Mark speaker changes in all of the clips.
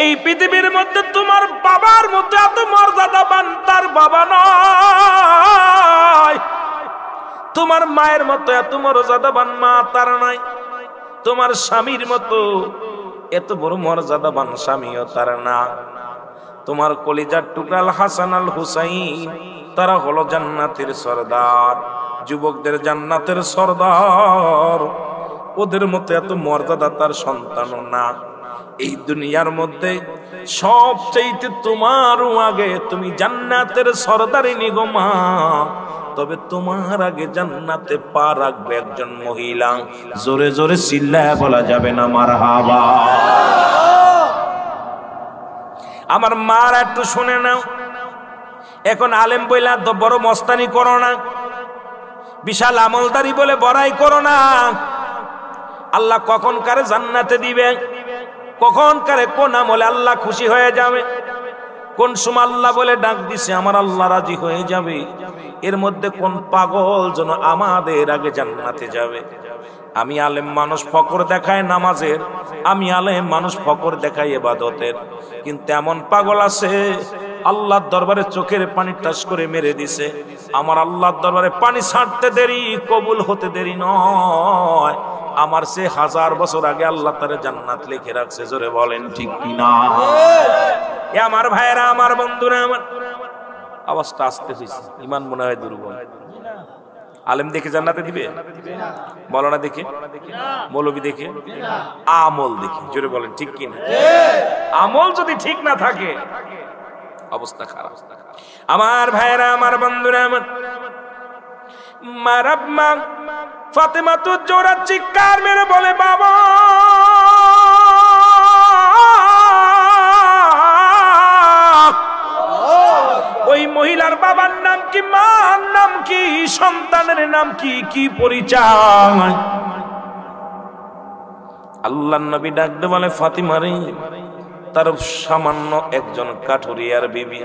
Speaker 1: এই পৃথিবীর মধ্যে তোমার বাবার মতো এত মর্যাদাবান তার বাবা নয়, তোমার মায়ের মতো এত মর্যাদাবান মা তার নাই, তোমার স্বামীর মতো এত বড় মর্যাদাবান স্বামীও তার না। তোমার কলিজার টুকরা আল হাসান আল হুসাইন তারা হলো জান্নাতের সরদার, যুবকদের জান্নাতের সরদার। ওদের মতো এত মর্যাদা তার সন্তানও না। এই দুনিয়ার মধ্যে সবচেয়ে তোমারও আগে তুমি জান্নাতের সরদারিনী গো মা। তবে তোমার আগে জান্নাতে পা রাখবে একজন মহিলা। জোরে জোরে চিল্লায়া বলা যাবে না মারহাবা। আমার মার একটু শুনে নাও, এখন আলেম বইলা তো বড় মস্তানি করো না, বিশাল আমলদারি বলে বড়াই করো না। আল্লাহ কখন কারে জান্নাতে দিবে, কখন কারে কোন আমলে আল্লাহ খুশি হয়ে যাবে, কোন সময় আল্লাহ বলে ডাক দিছে আমার আল্লাহ রাজি হয়ে যাবে, এর মধ্যে কোন পাগল যেন আমাদের আগে জান্নাতে যাবে। আমি আলেম মানুষ ফকর দেখায় নামাজের, আমি আলেম মানুষ ফকর দেখায় ইবাদতের, কিন্তু এমন পাগল আছে আল্লাহর দরবারে চোখের পানি টাস করে মেরে দিছে, আমার আল্লাহর দরবারে পানি ছাড়তে দেরি, কবুল হতে দেরি নয়। আমার সে 1000 বছর আগে আল্লাহ তারে জান্নাত লিখে রাখছে। জোরে বলেন ঠিক কিনা? এ আমার ভাইয়েরা, আমার বন্ধুরা, আমার আওয়াজটা আসতে হইছে, ইমান মনে হয় দুর্বল। আলেম দেখে জান্নাতে দিবে? বলো না দেখে, মৌলবী দেখে, আমল দেখে। জোরে বলেন ঠিক কিনা? আমল যদি ঠিক না থাকে অবস্থা খারাপ। আমার ভাইয়েরা, আমার বন্ধুরা, আমার মার আম্মা ফাতেমা তো জোরে চিৎকার মেরে বলে বাবা। ওই মহিলার বাবার নাম কি, মার নাম কি, সন্তানের নাম কি, কি পরিচয়? আল্লাহর নবী ডাকতে বলে ফাতিমা রে, তার সামান্য একজন কাঠুরিয়ার বিবি,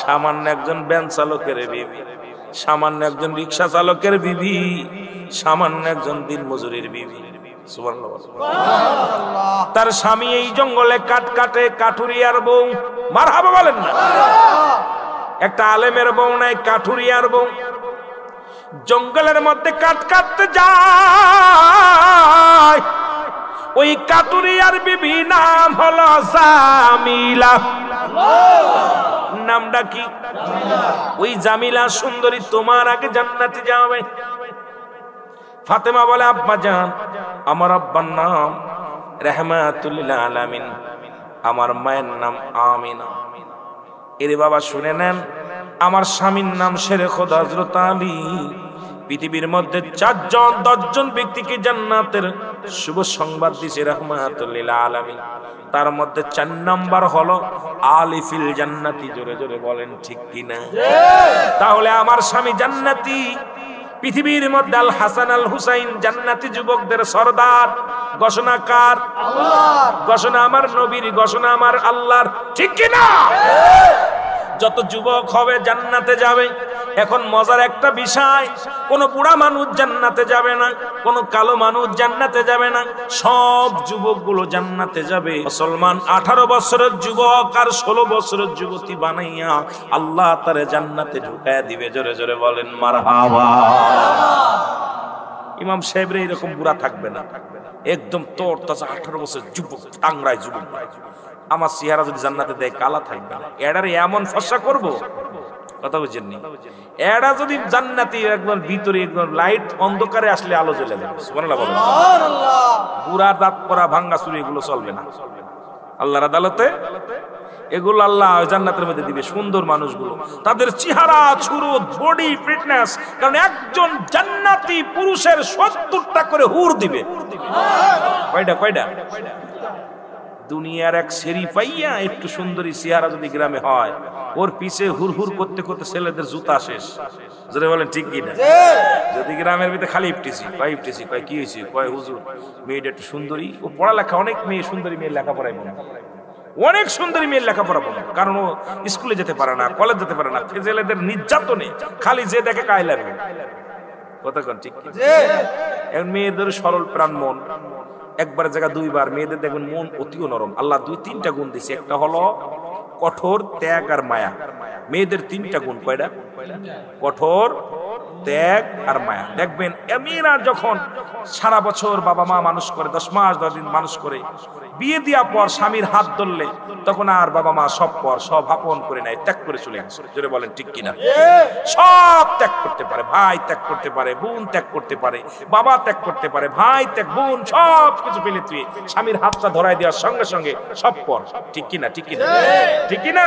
Speaker 1: সামান্য একজন ভ্যান চালকের বিবি, সামান্য একজন রিক্সা চালকের বিবি, সামান্য একজন দিন মজুরির বিবি। তার স্বামী এই জঙ্গলে কাঠ কাটে, কাঠুরিয়ার বউ। মারহাবা বলেন না? একটা আলেমের বউ নাই, কাঠুরিয়ার বউ। জঙ্গলের মধ্যে কাঠ কাটতে যায়। ওই কাঠুরিয়ার বিবি নাম হলো জামিলা। নামটা কি? ওই জামিলা সুন্দরী তোমার আগে জান্নাতে যাবে। ফাতেমা বলে আব্বা জান, আমার আব্বার নাম রাহমাতুল লিল আলামিন, আমার মায়ের নাম আমিনা। এরে বাবা শুনে নেন, আমার স্বামীর নাম শেরে খোদা হযরত আলী। পৃথিবীর মধ্যে 4 জন 10 জন ব্যক্তিকে জান্নাতের শুভ সংবাদ দিয়েছে রাহমাতুল লিল আলামিন। তার মধ্যে 4 নাম্বার হলো আলী ফিল জান্নাতি। জোরে জোরে বলেন ঠিক কিনা? তাহলে আমার স্বামী জান্নাতি। পৃথিবীর মধ্যে আল হাসান আল হুসাইন জান্নাতি যুবকদের সরদার। ঘোষণা কার? আল্লাহর। ঘোষণা আমার নবীর, ঘোষণা আমার আল্লাহর। ঠিক কিনা? যত যুবক হবে জান্নাতে যাবে। এখন মজার একটা বিষয়, কোন বুড়া মানুষ জান্নাতে যাবে না, কোন কালো মানুষ জান্নাতে যাবে না, সব যুবকগুলো জান্নাতে যাবে। মুসলমান 18 বছরের যুবক আর 16 বছরের যুবতী বানাইয়া আল্লাহ তারে জান্নাতে ঢুকায়া দিবে। জোরে জোরে বলেন মারহাবা। ইমাম সাহেবরা এরকম বুড়া থাকবে না, একদম তোর তাজা 18 বছরের যুবক, টাংরায় যুবক। আমার চেহারা যদি জান্নাতে দেয় কালা থাকবে না, এটারে এমন ফর্সা করব, কথা বুঝেননি? এরা যদি জান্নাতি একবার ভিতরে একবার লাইট, অন্ধকারে আসলে আলো জ্বলে যাবে। সুবহানাল্লাহ বলেন। সুবহানাল্লাহ। বুড়া দাঁত পড়া ভাঙ্গা চুরি এগুলো চলবে না আল্লাহর আদালতে। এগুলো আল্লাহ জান্নাতের মধ্যে দিবে সুন্দর মানুষগুলো, তাদের চেহারা, চুরুত, বডি ফিটনেস। কারণ একজন জান্নাতি পুরুষের 70টা করে হুর দিবে। কয়টা? কয়টা? দুনিয়ার এক সেরি পাইয়া একটু সুন্দরী চেহারা যদি গ্রামে হয়, ওর পিছে হুর হুর করতে করতে ছেলেদের জুতা শেষ। যদি বলেন ঠিক কিনা? যদি গ্রামের ভিতরে খালি ইফটিসি, কয় ইফটিসি, কয় কি হয়েছে, কয় হুজুর মেয়েটা একটু সুন্দরী। ও পড়ালেখা, অনেক মেয়ে সুন্দরী মেয়ের লেখাপড়ায় মনে, অনেক সুন্দরী মেয়ের লেখাপড়া বলে, কারণ ও স্কুলে যেতে পারে না, কলেজ যেতে পারে না। ছেলেদের নির্যাতনে খালি যে দেখে কায় লাগবে। কথা কোন ঠিক? এখন মেয়েদের সরল প্রাণ মন, একবারের জায়গা দুইবার। মেয়েদের দেখবেন মন অতিও নরম, আল্লাহ 2-3টা গুণ দিছে। একটা হলো কঠোর, ত্যাগ আর মায়া। মেয়েদের 3টা গুণ। কয়টা? কঠোর, ত্যাগ আর মায়া। দেখবেন মেয়েরা যখন সারা বছর বাবা মা মানুষ করে, 10 মাস 10 দিন মানুষ করে, বিয়ে দেওয়ার পর স্বামীর হাত ধরলে তখন আর বাবা মা সব আপন করে নেয়, ত্যাগ করে চলে গেছে। জোরে বলেন ঠিক কিনা? সব ত্যাগ করতে পারে, ভাই ত্যাগ করতে পারে, বোন ত্যাগ করতে পারে, বাবা ত্যাগ করতে পারে, ভাই ত্যাগ, বোন সব কিছু ফেলে তুই স্বামীর হাতটা ধরাই দেওয়ার সঙ্গে সঙ্গে সব পর। ঠিক কিনা? ঠিক কিনা? ঠিক কিনা?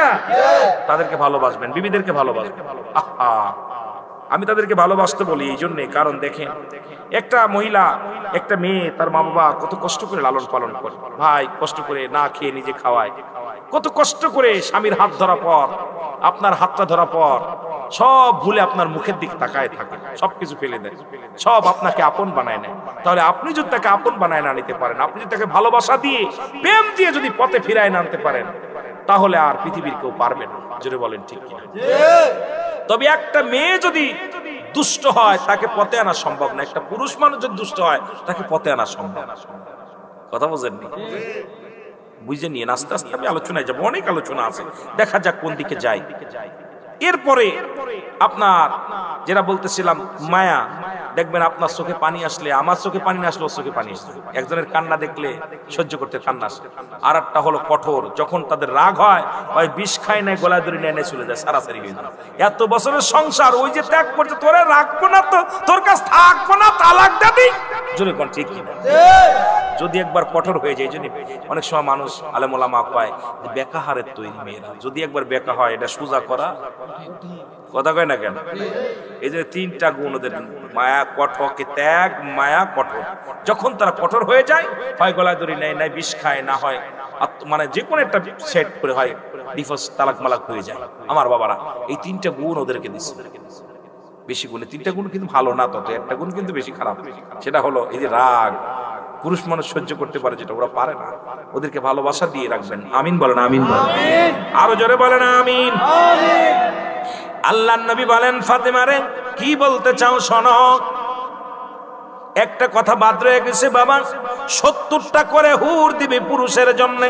Speaker 1: তাদেরকে ভালোবাসবেন, বিবিদেরকে ভালোবাসবেন। আহা, আমি তাদেরকে ভালোবাসতে বলি এই জন্যে, কারণ দেখেন একটা মহিলা, একটা মেয়ে, তার মা বাবা কত কষ্ট করে লালন পালন করে, ভাই কষ্ট করে না খেয়ে নিজে খাওয়ায়, কত কষ্ট করে স্বামীর হাত ধরা পর, আপনার হাতটা ধরা পর সব ভুলে আপনার মুখের দিক তাকায় থাকে, সবকিছু ফেলে দেয়, সব আপনাকে আপন বানায় নেয়। তাহলে আপনি যদি তাকে আপন বানায় না নিতে পারেন, আপনি যদি তাকে ভালোবাসা দিয়ে, প্রেম দিয়ে যদি পথে ফিরায় না আনতে পারেন, তাহলে আর পৃথিবীর কেউ পারবে না। জোরে বলেন ঠিক কিনা? তবে একটা মেয়ে যদি দুষ্ট হয় তাকে পথে আনা সম্ভব না, একটা পুরুষ মানুষ যদি দুষ্ট হয় তাকে পথে আনা সম্ভব। কথা বুঝেননি? বুঝে নিয়ে আস্তে আস্তে আমি আলোচনায় যাবো, অনেক আলোচনা আছে, দেখা যাক কোন দিকে যাই। এরপরে আপনার যেটা বলতেছিলাম মায়া, দেখবেন আপনার চোখে পানি আসলে, আমার চোখে পানি না আসলে ওর চোখে পানি আসবে। একজনের কান্না দেখলে সহ্য করতে কান্না আসে। আর একটা হলো কঠোর, যখন তাদের রাগ হয় ওই বিষ খায় নাই, গলায় ধরে নিয়ে চলে যায়, সারাসারি হয়ে যায়। এত বছরের সংসার, ওই যে ত্যাগ করছে, তোরে রাখবো না, তো তোর কাছ থাকবো না, তালাক দাবি। জোরে কোন ঠিক কিনা? যদি একবার কঠোর হয়ে যায়, জন্য অনেক সময় মানুষ আলেম ওলামা কয় বেকাহারের তৈরি মেয়েরা, যদি একবার বেকা হয় এটা সোজা করা কথা কয় না কেন? এই যে 3টা গুণ ওদের, মায়া, কঠোর, ত্যাগ, মায়া, কঠোর। যখন তারা কঠোর হয়ে যায়, হয় গলায় দড়ি নেয়, নাই বিষ খায়, না হয় মানে যে কোনো একটা সেট করে হয় ডিভোর্স, তালাক মালাক হয়ে যায়। আমার বাবারা এই 3টা গুণ ওদেরকে দিচ্ছে, বেশি গুণে 3টা গুণ কিন্তু ভালো না, তত একটা গুণ কিন্তু বেশি খারাপ। সেটা হলো এই যে রাগ, পুরুষ মানুষ সহ্য করতে পারে যেটা ওরা পারে না, ওদেরকে ভালোবাসা দিয়ে রাখবেন। আমিন বলেন, আমিন বলেন, আরো জোরে বলেন আমিন। আল্লাহর নবী বলেন ফাতেমারে, কি বলতে চাও শোনো। একটা কথা বাদ রয়ে গেছে বাবা, 70টা করে হুর দিবে পুরুষের জন্য।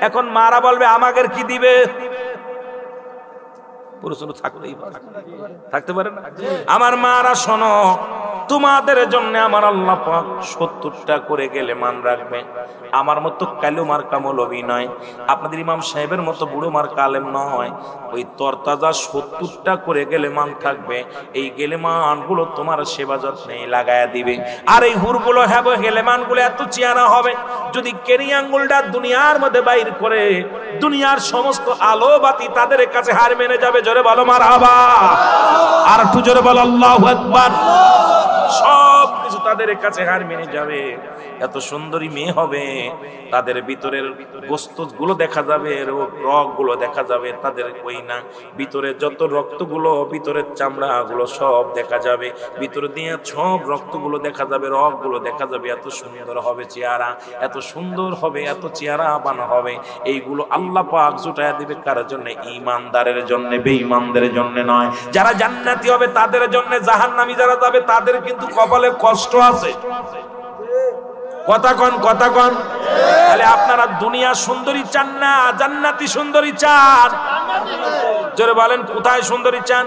Speaker 1: এখন মারা বলবে আমাদের কি দিবে? পুরুষ থাকতে পারে না। আমার মারা শোনো, তোমাদের জন্য আমার আল্লাহ পাক 70টা করে গেলে মান রাখবে। আমার মতো কালো মার্কা মৌলবী নয়, আপনাদের ইমাম সাহেবের মতো বুড়ো মার্কা আলেম নয়, ওই তরতাজা 70টা করে গেলে মান থাকবে। এই গেলে মানগুলো তোমার সেবা যত্নে লাগায়া দিবে। আর এই হুরগুলো হবে, গেলে মানগুলো এত চেহারা হবে, যদি কেরি আঙ্গুলটা দুনিয়ার মধ্যে বাইর করে, দুনিয়ার সমস্ত আলো বাতি তাদের কাছে হার মেনে যাবে। জোরে বলো মারহাবা, আর একটু জোরে বলো আল্লাহু আকবার। সব কিছু তাদের কাছে হার মেনে যাবে। এত সুন্দরী মেয়ে হবে, তাদের ভিতরের গোস্ত গুলো দেখা যাবে, রগ গুলো দেখা যাবে, তাদের কই না ভিতরে যত রক্তগুলো, ভিতরের চামড়া গুলো সব দেখা যাবে, ভিতরে দিয়ে সব রক্তগুলো দেখা যাবে, রগ গুলো দেখা যাবে। এত সুন্দর হবে চেহারা, এত সুন্দর হবে, এত চেহারা বানা হবে। এইগুলো আল্লাহ পাক জুটায়া দিবে কার জন্য? ঈমানদারের জন্য, বেঈমানদের জন্য নয়। যারা জান্নাতি হবে তাদের জন্য, জাহান্নামী যারা যাবে তাদের কিন্তু কপালে কষ্ট আছে। কথা কন, কথা কন। তাহলে আপনারা দুনিয়া সুন্দরী চান না, জান্নাতি সুন্দরী চান? জোরে বলেন, কোথায় সুন্দরী চান?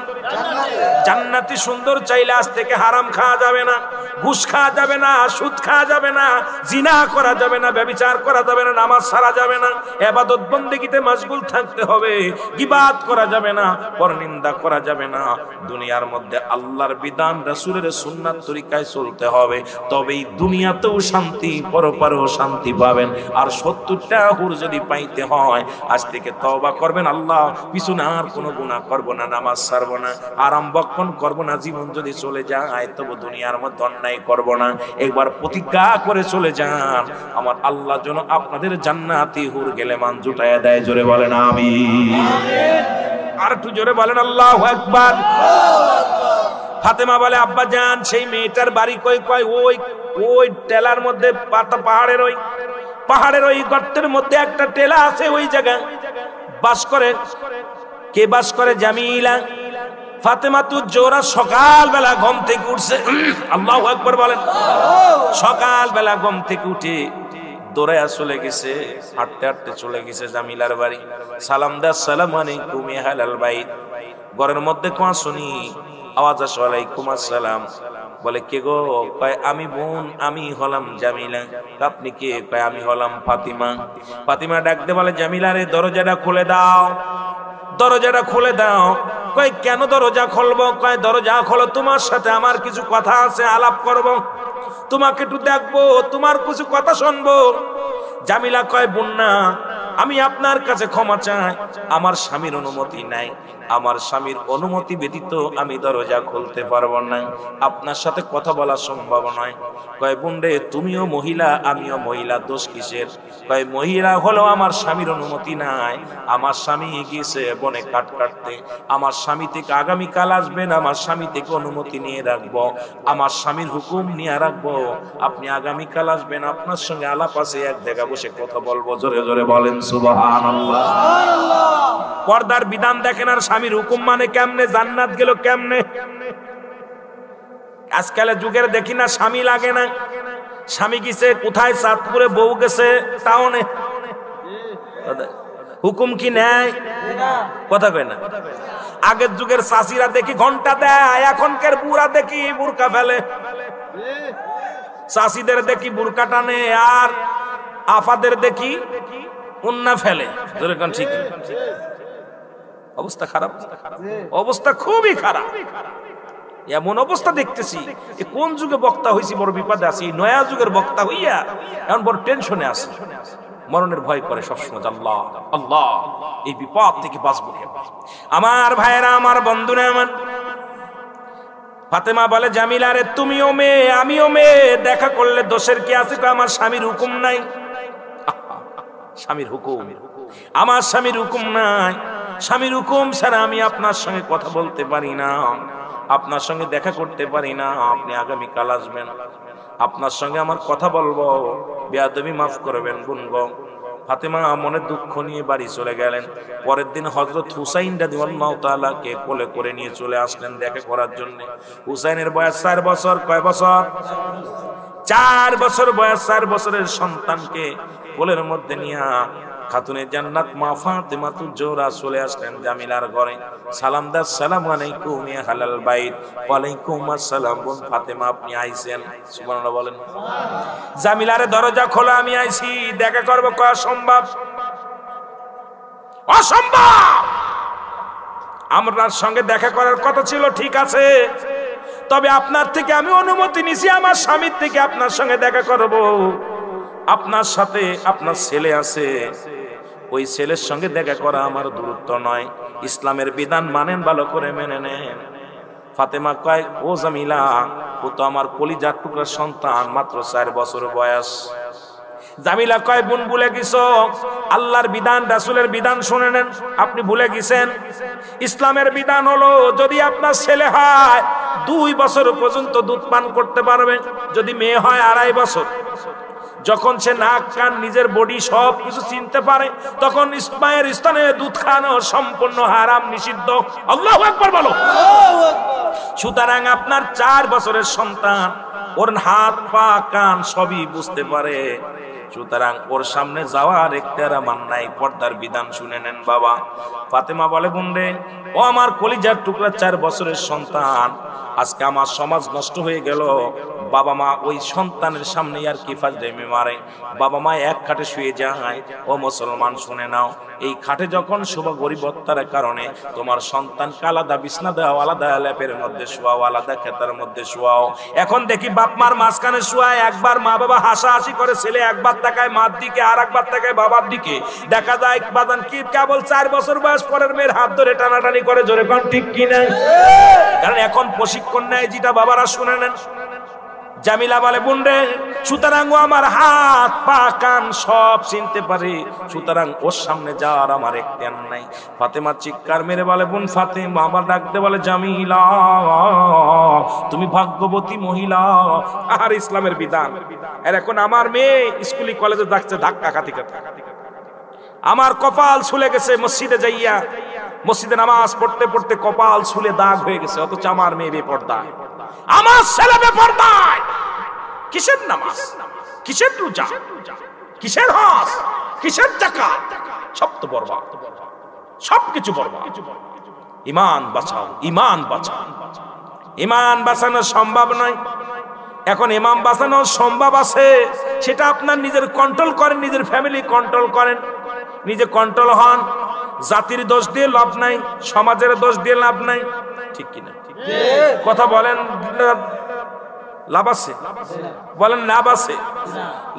Speaker 1: জান্নাতি সুন্দর চাইলে আজ থেকে হারাম খাওয়া যাবে না, ঘুষ খাওয়া যাবে না, সুদ খাওয়া যাবে না, জিনা করা যাবে না, ব্যভিচার করা যাবে না, নামাজ ছাড়া যাবে না, ইবাদত বন্দেগীতে মশগুল থাকতে হবে, গীবাত করা যাবে না, পরনিন্দা করা যাবে না। দুনিয়ার মধ্যে আল্লাহর বিধান, রাসূলের সুন্নাত তরিকায় চলতে হবে, তবেই দুনিয়াতেও শান্তি, পরপারেও শান্তি পাবেন। আর 70টা হুর যদি পাইতে হয়, আজ থেকে তওবা করবেন, আল্লাহ পিছনে আর কোনো গুনাহ করব না, নামাজ ছাড়ব না, আরাম বক্ষণ করব না। জীবন যদি চলে যায় তবু দুনিয়ার মধ্যে অন্যায় করব না। একবার প্রতিজ্ঞা করে চলে যান, আমার আল্লাহ যেন আপনাদের জান্নাতি হুর গেলে মান জুটায়া দেয়। জোরে বলেন আমিন। আর একটু জোরে বলেন আল্লাহু আকবার। ফাতেমা বলে, আব্বা জান সেই মেয়েটার বাড়ি কই? কয় ওই টেলার মধ্যে, পাহাড়ের ওই গর্তের মধ্যে একটা টেলা আছে, ওই জায়গায় বাস করে। কে বাস করে? জামিলা। ফাতেমা তু জোরা সকালবেলা ঘুম থেকে উঠছে, আল্লাহু আকবার বলেন। সকালবেলা ঘুম থেকে উঠে দৌড়াইয়া চলে গেছে, হাঁটতে হাঁটতে চলে গেছে জামিলার বাড়ি। সালাম দা, আসসালামু আলাইকুম ইয়া আহলাল বাইত। ঘরের মধ্যে কোয়া শুনি আওয়াজ আসে, ওয়ালাইকুম আসসালাম। বলে কে গো? কয় আমি বোন, আমি হলাম জামিলা। আপনি কে? কয় আমি হলাম ফাতিমা। ফাতিমা ডাকতে বলে জামিলা রে, দরজাটা খুলে দাও, দরজাটা খুলে দাও। কয় কেন দরজা খুলবো? কয় দরজা খোলো, তোমার সাথে আমার কিছু কথা আছে, আলাপ করব, তোমাকে একটু দেখবো, তোমার কিছু কথা শুনবো। জামিলা কয় বোন, আমি আপনার কাছে ক্ষমা চাই, আমার স্বামীর অনুমতি নাই, আমার স্বামীর অনুমতি ব্যতীত আমি দরজা খুলতে পারবো না, আপনার সাথে কথা বলা সম্ভব নয়। কয় বোন রে, তুমিও মহিলা আমিও মহিলা, দোষ কিসের? কয় মহিলা হলো আমার স্বামীর অনুমতি নাই, আমার স্বামী গিয়েছে বনে কাঠ কাটতে, আমার স্বামী থেকে আগামীকাল আসবেন, আমার স্বামী থেকে অনুমতি নিয়ে রাখবো, আমার স্বামীর হুকুম নিয়ে রাখবো, আপনি আগামীকাল আসবেন, আপনার সঙ্গে আলাপ আছে, এক জায়গা বসে কথা বলবো। জোরে জোরে বলেন সুবহানাল্লাহ। পর্দার বিধান দেখেন আর স্বামীর হুকুম মানে কেমনে, জান্নাত গেল কেমনে। আজকালের যুগের দেখি না স্বামী লাগে না, স্বামী গেছে কোথায়, চাঁদপুরে, বউ গেছে টাউনে, হুকুম কি নেয়? কথা কয় না। আগের যুগের চাষিরা দেখি ঘন্টা দেয়, এখনকার বুড়া দেখি বুরকা ফেলে। চাষিদের দেখি বুরকা টানে আর আফাদের দেখি উন্না ফেলে। ঠিক অবস্থা খারাপ, অবস্থা খুবই খারাপ। এমন অবস্থা দেখতেছি, কোন যুগে বক্তা হয়েছি, বড় বিপদে আছি। নয়া যুগের বক্তা হইয়া এখন বড় টেনশনে আছে, মরণের ভয় করে সবসময়। আল্লাহ আল্লাহ, এই বিপদ থেকে বাঁচবো কেমন? আমার ভাইয়েরা, আমার বন্ধুরা, আমার ফাতেমা বলে জামিলা রে, তুমিও মেয়ে আমিও মেয়ে, দেখা করলে দোষের কি আছে? আমার স্বামীর হুকুম নাই। স্বামীর হুকুম, আমার স্বামীর হুকুম নাই, স্বামীর হুকুম ছাড়া আমি আপনার সঙ্গে কথা বলতে পারি না, আপনার সঙ্গে দেখা করতে পারি না, আপনি আগামীকাল আসবেন, আপনার সঙ্গে আমার কথা বলবো, বেয়াদবি মাফ করবেন বোনগো। ফাতেমা মনে দুঃখ নিয়ে বাড়ি চলে গেলেন। পরের দিন হযরত হুসাইন রাদিয়াল্লাহু তাআলা কে কোলে করে নিয়ে চলে আসলেন দেখা করার জন্য। হুসাইনের বয়স 4 বছর। কয় বছর? 4 বছর বয়স। 4 বছরের সন্তানকে কোলের মধ্যে নিয়ে খাতুনে জান্নাত মা ফাতেমা জোহরা চলে আসলেন জামিলার ঘরে। সালাম দা, আসসালামু আলাইকুম ইয়া আহলাল বাইত। ওয়া আলাইকুম আসসালাম। বোন ফাতেমা আপনি আইছেন? সুবহানাল্লাহ বলেন। জামিলারে দরজা খোলা, আমি আইছি, দেখা করব। কয় অসম্ভব, অসম্ভব, আমার সঙ্গে দেখা করার কথা ছিল, ঠিক আছে, তবে আপনার থেকে আমি অনুমতি নিছি, আমার স্বামীর থেকে আপনার সঙ্গে দেখা করব। আপনার সাথে আপনার ছেলে আছে, ওই ছেলের সঙ্গে দেখা করা আমার দূরত্ব নয়, ইসলামের বিধান মানেন, ভালো করে মেনে নেন। ফাতেমা কয় ও জামিলা, ও তো আমার কলিজার টুকরা সন্তান, মাত্র 4 বছর বয়স। জামিলা কয় বোন ভুলে গেছো, আল্লাহর বিধান রাসূলের বিধান শুনে নেন। আপনি ভুলে গেছেন, ইসলামের বিধান হলো যদি আপনার ছেলে হয় 2 বছর পর্যন্ত দুধ পান করতে পারবে, যদি মেয়ে হয় 2.5 বছর। যখন সে নাক কান নিজের বডি সব কিছু চিনতে পারে, তখন মায়ের স্তনে দুধ খাওয়ানো সম্পূর্ণ হারাম, নিষিদ্ধ। আল্লাহু আকবার বলো। সুতরাং আপনার 4 বছরের সন্তান, ওর হাত পা কান সবই বুঝতে পারে, সুতরাং ওর সামনে যাওয়ার একটার মান নাই, পর্দার বিধান শুনে নেন বাবা। ফাতেমা বলে বোন রে, ও আমার কলিজার টুকরা 4 বছরের সন্তান, আজকে আমার সমাজ নষ্ট হয়ে গেল। বাবা মা ওই সন্তানের সামনে আর কি ফাজলামি মারে, বাবা মা এক খাটে শুয়ে যায়। ও মুসলমান শুনে নাও, এই খাটে যখন শুভ গরিবত্বের কারণে তোমার সন্তানকে আলাদা বিছনা দাও, আলাদা ল্যাপের মধ্যে শোয়াও, আলাদা খেতার মধ্যে শোয়াও। এখন দেখি বাপ মার মাঝখানে শোয়ায়, একবার মা বাবা হাসাহাসি করে, ছেলে একবার তাকায় মার দিকে, আর একবার তাকায় বাবার দিকে। দেখা যায় বাজান কি কেবল 4 বছর বয়স পরের মেয়ের হাত ধরে টানাটানি করে, জোরে কোন ঠিক কিনা? কারণ এখন প্রশিক্ষণ নেয়, যেটা বাবারা শুনে নেন। জামিলা বলে বোন রে, সুতরাং ও আমার হাত পা কান সব চিনতে পারে, সুতরাং ওর সামনে যাওয়ার আমার একটান নাই। ফাতেমা চিৎকার মেরে বলে বোন ফাতেমা, আবার ডাকতে বলে জামিলা, তুমি ভাগ্যবতী মহিলা। আর ইসলামের বিধান। আর এখন আমার মেয়ে স্কুলে কলেজে যাচ্ছে ধাক্কা খাতি খাতি, আমার কপাল ছুলে গেছে মসজিদে যাইয়া, মসজিদে নামাজ পড়তে পড়তে কপাল ছুলে দাগ হয়ে গেছে, অথচ আমার মেয়ে বেপরদায়, আমার ছেলে বেপরদায়। কিসের নামাজ, কিসের রোজা? কিসের হজ, কিসের যাকাত, সব তো বরবাদ, সবকিছু বরবাদ। ঈমান বাঁচাও, ঈমান বাঁচাও। ঈমান বাঁচানো সম্ভব নয়। এখন ঈমান বাঁচানো সম্ভব আছে, সেটা আপনার নিজের কন্ট্রোল করেন, নিজের ফ্যামিলি কন্ট্রোল করেন, নিজে কন্ট্রোল হন। জাতির দোষ দিয়ে লাভ নাই, সমাজের দোষ দিয়ে লাভ নাই, ঠিক কিনা? কথা বলেন, লাভ আছে? বলেন লাভ আছে?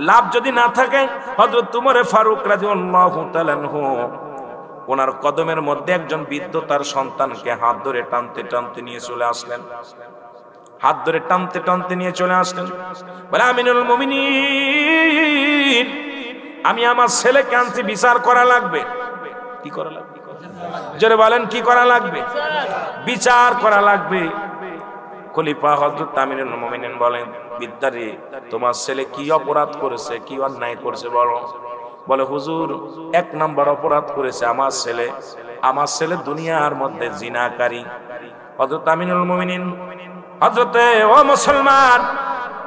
Speaker 1: লাভ যদি না থাকে, হযরত উমর ফারুক রাদিয়াল্লাহু তাআলা আনহু ওনার কদমের মধ্যে একজন বৃদ্ধ তার সন্তানকে হাত ধরে টানতে টানতে নিয়ে চলে আসলেন, হাত ধরে টানতে টানতে নিয়ে চলে আসলেন। বলে আমিনুল মুমিনিন, আমি আমার ছেলেকে আনছি, বিচার করা লাগবে। কি করা লাগবে? জোরে বলেন, কি করা লাগবে? বিচার করা লাগবে। খলিফা হযরত আমিনুল মুমিনিন বলেন, বিদ্যারে, তোমার ছেলে কি অপরাধ করেছে, কি অন্যায় করেছে বলো। বলে হুজুর, এক নাম্বার অপরাধ করেছে আমার ছেলে দুনিয়ার মধ্যে জিনাকারী। হযরত আমিনুল মুমিনিন, হযরতে ও মুসলমান,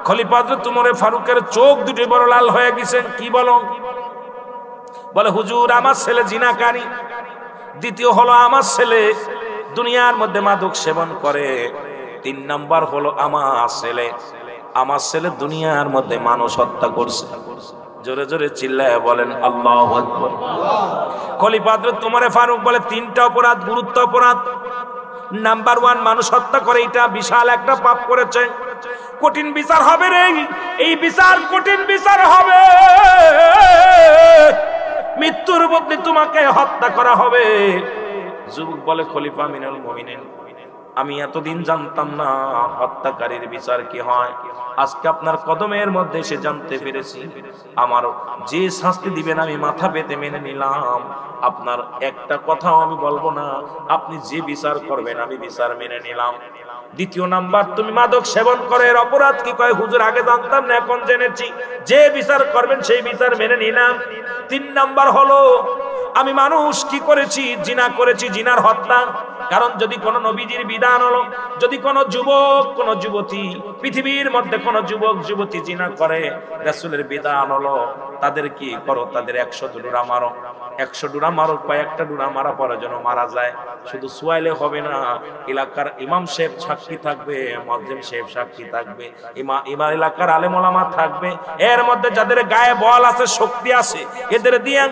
Speaker 1: খলিফা হযরত উমর ফারুকের চোখ দুটি বড় লাল হয়ে গেছে। কি বলো? বলে হুজুর, আমার ছেলে জিনাকারী। দ্বিতীয় হলো আমার ছেলে দুনিয়ার মধ্যে মাদক সেবন করে। 3 নাম্বার হলো আমার ছেলে দুনিয়ার মধ্যে মানুষ হত্যা করছে। জোরে জোরে চিল্লায় বলেন আল্লাহু আকবার। খলিফা হযরত উমর ফারুক বলে, 3টা অপরাধ, গুরুত্ব অপরাধ। নাম্বার 1 মানুষ হত্যা করে, এটা বিশাল একটা পাপ করেছে, কঠিন বিচার হবে রে। এই বিচার কঠিন বিচার হবে, মৃত্যুর বদলে তোমাকে হত্যা করা হবে। যুবক বলে, খলিফা আমিনুল মুমিনিন, আমি এতদিন জানতাম না হত্যাকারীর বিচার কি হয়। আজকে আপনার কদমের মধ্যে এসে জানতে পেরেছি। আমার যে শাস্তি দিবেন আমি মাথা পেতে মেনে নিলাম। আপনার একটা কথাও আমি বলবো না, আপনি যে বিচার করবেন আমি বিচার মেনে নিলাম। দ্বিতীয় নাম্বার, তুমি মাদক সেবন করে এর অপরাধ কি? কয় হুজুর, আগে জানতাম না, এখন জেনেছি। যে বিচার করবেন সেই বিচার মেনে নিলাম। 3 নাম্বার হলো, আমি মানুষ কি করেছি? জিনা করেছি, জিনার হত্যা। কারণ যদি কোন নবীজির বিধান হলো, যদি কোন যুবক কোন যুবতী, পৃথিবীর মধ্যে কোন যুবক যুবতী জিনা করে, রাসূলের বিধান হলো তাদের কি করো, তাদের 100 ডুরা মারো। 100 ডুরা মারো, কয়েকটা ডুরা মারা পরে যেন মারা যায়। শুধু সুয়াইলে হবে না, এলাকার ইমাম সাহেব সাক্ষী থাকবে, মুয়াজ্জিন সাহেব সাক্ষী থাকবে, ইমাম এলাকার আলেম ওলামা থাকবে। এর মধ্যে যাদের গায়ে বল আছে, শক্তি আছে, এদের দিয়ে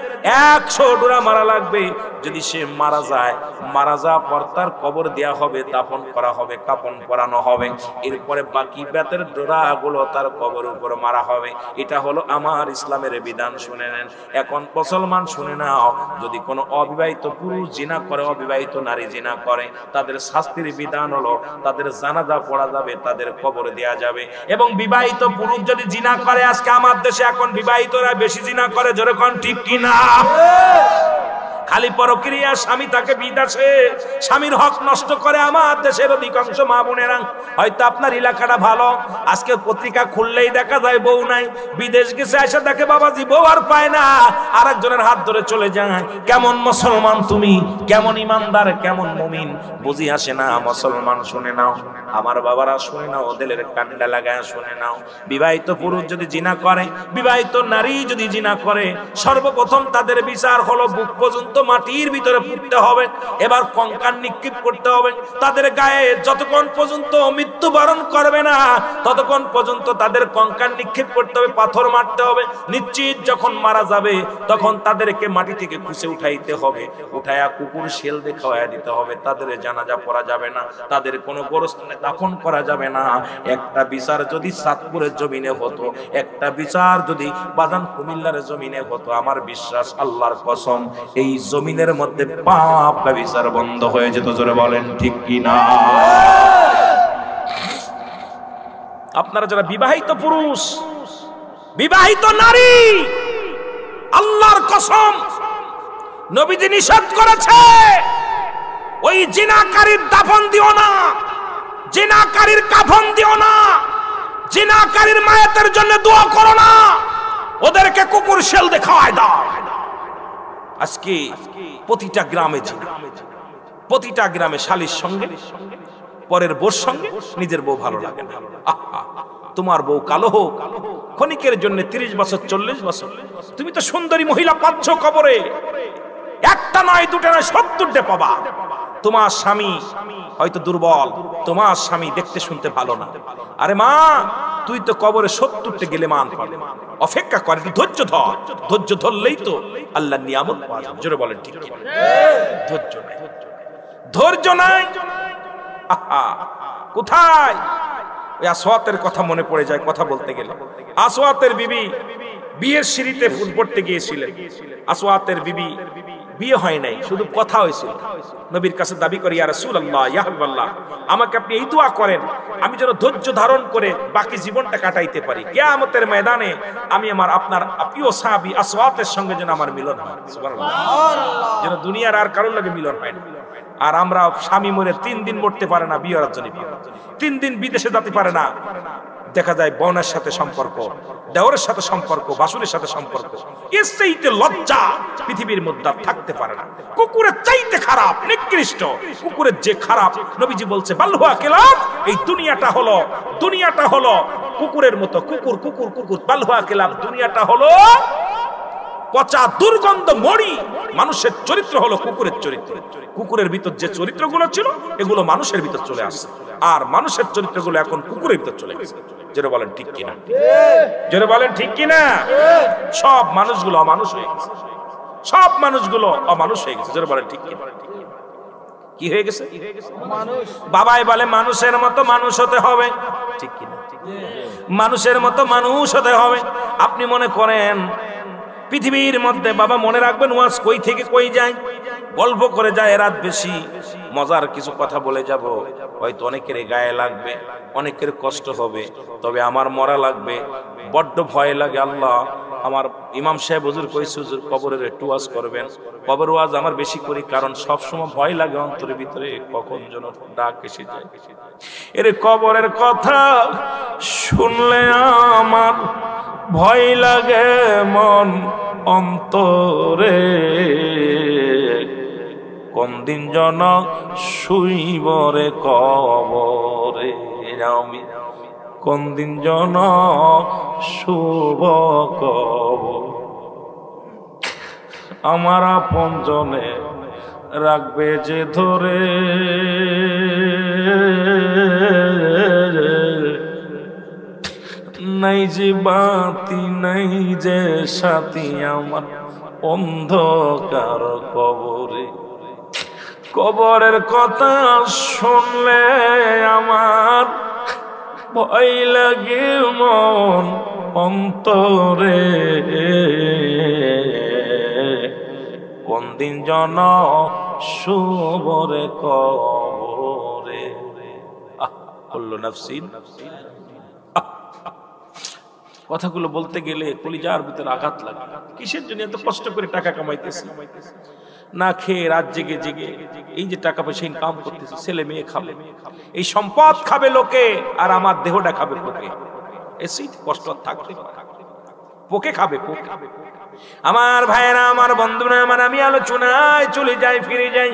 Speaker 1: 100 ডুরা মারা লাগবে। যদি সে মারা যায়, মারা যাওয়ার পর তার কবর দেয়া হবে, দাফন করা হবে, কাফন পরানো হবে। এরপরে বাকি বেতের ডোরাগুলো তার কবর উপর মারা হবে। এটা হলো আমার ইসলামের বিধান, শুনে নেন। এখন মুসলমান শুনে নাও, যদি কোনো অবিবাহিত পুরুষ জিনা করে, অবিবাহিত নারী জিনা করে, তাদের শাস্তির বিধান হলো তাদের জানাজা পড়া যাবে, তাদের কবর দেয়া যাবে। এবং বিবাহিত পুরুষ যদি জিনা করে, আজকে আমার দেশে এখন বিবাহিতরা বেশি জিনা করে, জোরে কোন ঠিক কিনা? খালি পরক্রিয়া, স্বামী তাকে বিদেশে স্বামীর হক নষ্ট করে আমার দেশের অধিকাংশ মা বোনেরা। হয়তো আপনার এলাকাটা ভালো, আজকে পত্রিকা খুললেই দেখা যায় বউ নাই, বিদেশ গেছে, এসে দেখে বাবাজি বউ আর পায় না, আরেকজনের হাত ধরে চলে যায়। কেমন মুসলমান তুমি, কেমন ইমানদার, কেমন মুমিন, বুঝি আসে না। মুসলমান শুনে নাও, আমার বাবারা শুনে নাও, ওদের কান্ডা লাগায় শুনে নাও। বিবাহিত পুরুষ যদি জিনা করে, বিবাহিত নারী যদি জিনা করে, সর্বপ্রথম তাদের বিচার হলো বুক পর্যন্ত মাটির ভিতরে পুঁততে হবে, এবার কঙ্কাল নিক্ষেপ করতে হবে। তাদের গায়ে যতক্ষণ পর্যন্ত মৃত্যুবরণ করবে না, ততক্ষণ পর্যন্ত তাদের কঙ্কাল নিক্ষেপ করতে হবে, পাথর মারতে হবে। নিশ্চিত যখন মারা যাবে, তখন তাদেরকে মাটি থেকে খুঁজে উঠাইতে হবে, উঠায়া কুকুর শেল দিয়ে খাওয়াইয়া দিতে হবে। তাদের জানাজা পড়া যাবে না, তাদের কোনো গোরস্থানে দাফন করা যাবে না। একটা বিচার যদি চাঁদপুরের জমিনে হতো, একটা বিচার যদি বাজান কুমিল্লার জমিনে হতো, আমার বিশ্বাস, আল্লাহর কসম, এই জমিনের মধ্যে পাপ বিচার বন্ধ হয়ে যেত। জোরে বলেন ঠিক কিনা? আপনারা যারা বিবাহিত পুরুষ, বিবাহিত নারী, আল্লাহর কসম, নবীজি নিষেধ করেছে, ওই জিনাকারীর দাফন দিও না, জিনাকারীর কাফন দিও না, জিনাকারীর মায়ের জন্য দোয়া করো না, ওদেরকে কুকুর শেল দিয়ে খাওয়ায় দাও। আজকে প্রতিটা গ্রামে জিনা, প্রতিটা গ্রামে শালীর সঙ্গে, পরের বউর সঙ্গে নিজের বউ ভালো লাগে না। তোমার বউ কালো হোক, ক্ষণিকের জন্য 30 বছর 40 বছর তুমি তো সুন্দরী মহিলা পাচ্ছ কবরে, একটা নয় দুটো নয় 70টা পাবা। তোমার স্বামী হয়তো দুর্বল, তোমার স্বামী দেখতে শুনতে ভালো না। আরে মা, তুই তো কবরে 70টা গেলে মান পাবে, অপেক্ষা করে, একটু ধৈর্য ধর। ধৈর্য ধরলেই তো আল্লাহর নিয়ামত পাওয়া যাবে। জোরে বলেন ঠিক কিনা? ধৈর্য নাই, ধৈর্য নাই। আহা, কোথায়? ওই আসওয়াতের কথা মনে পড়ে যায় কথা বলতে গেলে। আসওয়াতের বিবি বিয়ের সিঁড়িতে ফুল পড়তে গিয়েছিলেন। আসওয়াতের বিবি বিয়ে হয় নাই, শুধু কথা হয়েছিল। নবীর কাছে দাবি করে, ইয়া রাসূলুল্লাহ, ইয়া হাবিবাল্লাহ, আমাকে আপনি এই দোয়া করেন আমি যেন ধৈর্য ধারণ করে বাকি জীবনটা কাটাইতে পারি। কিয়ামতের ময়দানে আমি আমার আপনার প্রিয় সাহাবী আসওয়াতের সঙ্গে যেন আমার মিলন হয়। সুবহানাল্লাহ, যেন দুনিয়ার আর কারোর লাগে মিলন হয় না। আর আমরা স্বামী মরে 3 দিন মরতে পারে না বিয়ের জন্য, 3 দিন বিদেশে যেতে পারে না। দেখা যায় বোনের সাথে সম্পর্ক, দেওরের সাথে সম্পর্ক, বাসুরের সাথে সম্পর্ক। এর চাইতে লজ্জা পৃথিবীর মধ্যে থাকতে পারে না। কুকুরের চাইতে খারাপ, নিকৃষ্ট কুকুরের যে খারাপ, নবীজি বলছে বালহুয়া কেলাব, এই দুনিয়াটা হলো কুকুরের মতো। কুকুর কুকুর কুকুর, বালহুয়া কেলাব, দুনিয়াটা হলো পচা দুর্গন্ধ মরি। মানুষের চরিত্র হলো কুকুরের চরিত্র। কুকুরের ভিতর যে চরিত্রগুলো ছিল এগুলো মানুষের ভিতর চলে আসছে, আর মানুষের চরিত্রগুলো এখন কুকুরের ভিতর চলে গেছে। জোরে বলেন ঠিক কিনা? জোরে বলেন ঠিক কিনা? সব মানুষগুলো অমানুষ হয়ে গেছে, সব মানুষগুলো অমানুষ হয়ে গেছে। জোরে বলেন ঠিক কিনা? কি হয়ে গেছে? বাবাই বলে মানুষের মতো মানুষ হতে হবে, ঠিক কিনা? মানুষের মতো মানুষ হতে হবে। আপনি মনে করেন পৃথিবীর মধ্যে, বাবা মনে রাখবেন, ওয়াজ কই থেকে কই যায়, গল্প করে যায় রাত বেশি, মজার কিছু কথা বলে যাব, হয়তো অনেকের গায়ে লাগবে, অনেকের কষ্ট হবে, তবে আমার মরা লাগবে। বড্ড ভয় লাগে। আল্লাহ, আমার ইমাম সাহেব হুজুর কইছে হুজুর কবরের একটু ওয়াজ করবেন। কবর ওয়াজ আমার বেশি করি, কারণ সব সময় ভয় লাগে অন্তরের ভিতরে কখন যেন ডাক এসে যায়। এর কবরের কথা শুনলে আমার ভয় লাগে মন অন্তরে, কোন দিন জন শুইবরে কবরে, আমি কোন দিন জন শুভ কবর, আমার আপন জনে রাখবে যে ধরে, নাই যে বাতি নাই যে সাথী আমার অন্ধকার কবরে। কবরের কথা শুনলে আমার ভয় লাগে মন অন্তরে, কোন দিন জন শুভরে কবরে। বলল নাফসি। কথাগুলো বলতে গেলে কলিজার ভিতরে আঘাত লাগে। কিসের জন্য এত কষ্ট করে টাকা কামাইতেছি, না খেয়ে রাত জেগে জেগে এই যে টাকা পয়সা ইনকাম করতেছি, ছেলে মেয়ে খাবে, এই সম্পদ খাবে লোকে, আর আমার দেহটা খাবে পোকে। এসেই কষ্ট থাকতে পোকে খাবে, পোকে। আমার ভাইরা, আমার বন্ধুরা আমার, আমি আলোচনায় চলে যাই, ফিরে যাই।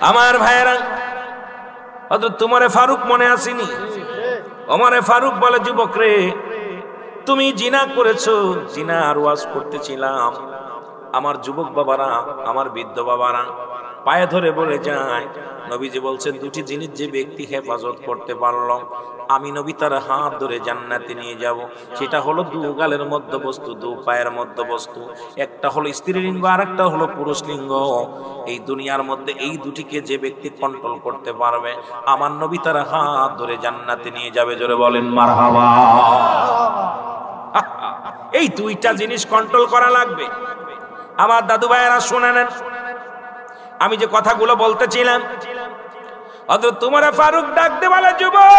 Speaker 1: আমার ভাইরা, হয়তো তোমারে ফারুক মনে আসেনি? ওমরে ফারুক বলে, যুবক রে, তুমি জিনা করেছো। জিনার ওয়াজ করতেছিলাম, আমার যুবক বাবারা, আমার বৃদ্ধ বাবারা পায়ে ধরে বলে যায়, নবীজি বলছেন দুটি জিনিস যে ব্যক্তি হেফাজত করতে পারল, আমি নবী তার হাত ধরে জান্নাতে নিয়ে যাব। সেটা হলো দু গালের মধ্যবস্তু, দু পায়ের মধ্যবস্তু। একটা হলো স্ত্রীলিঙ্গ, আর একটা হলো পুরুষ লিঙ্গ। এই দুনিয়ার মধ্যে এই দুটিকে যে ব্যক্তি কন্ট্রোল করতে পারবে, আমার নবী তার হাত ধরে জান্নাতে নিয়ে যাবে। জোরে বলেন মারহাবা। এই দুইটা জিনিস কন্ট্রোল করা লাগবে। আমার দাদু ভাইয়েরা শুনে নেন, আমি যে কথাগুলো বলতেছিলাম, হযরত উমর ফারুক ডাক দিয়ে বলে, যুবক,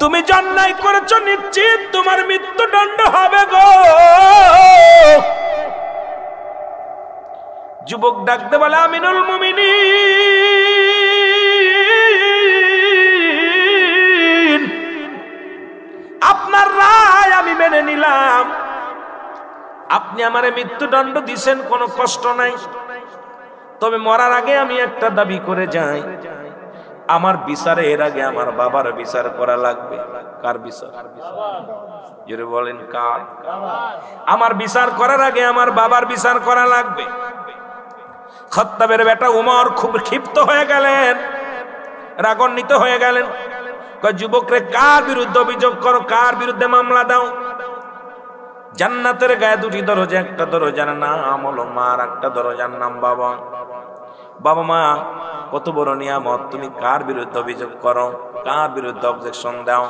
Speaker 1: তুমি অন্যায় করেছো, নিশ্চিত তোমার মৃত্যুদণ্ড হবে গো। যুবক ডাক দিয়ে বলে, আমিনুল মুমিনিন, আপনার রায় আমি মেনে নিলাম, আপনি আমারে মৃত্যুদণ্ড দিছেন, কোনো কষ্ট নাই। তবে মরার আগে আমি একটা দাবি করে যাই, আমার বিচারে এর আগে আমার বাবার বিচার করা লাগবে। কার বিচার? জোরে বলেন কার? আমার বিচার করার আগে আমার বাবার বিচার করা লাগবে। খাত্তাবের বেটা উমর খুব ক্ষিপ্ত হয়ে গেলেন, রাগান্বিত হয়ে গেলেন। কয় যুবকরে কার বিরুদ্ধে অভিযোগ করো, কার বিরুদ্ধে মামলা দাও? জান্নাতের গায়ে দুটি দরজা, একটা দরজার নাম হলো মা, আর একটা দরজার নাম বাবা। বাবা মা কত বড় নিয়ামত, তুমি কার বিরুদ্ধে অভিযোগ করো, কার বিরুদ্ধে অবজেকশন দাও?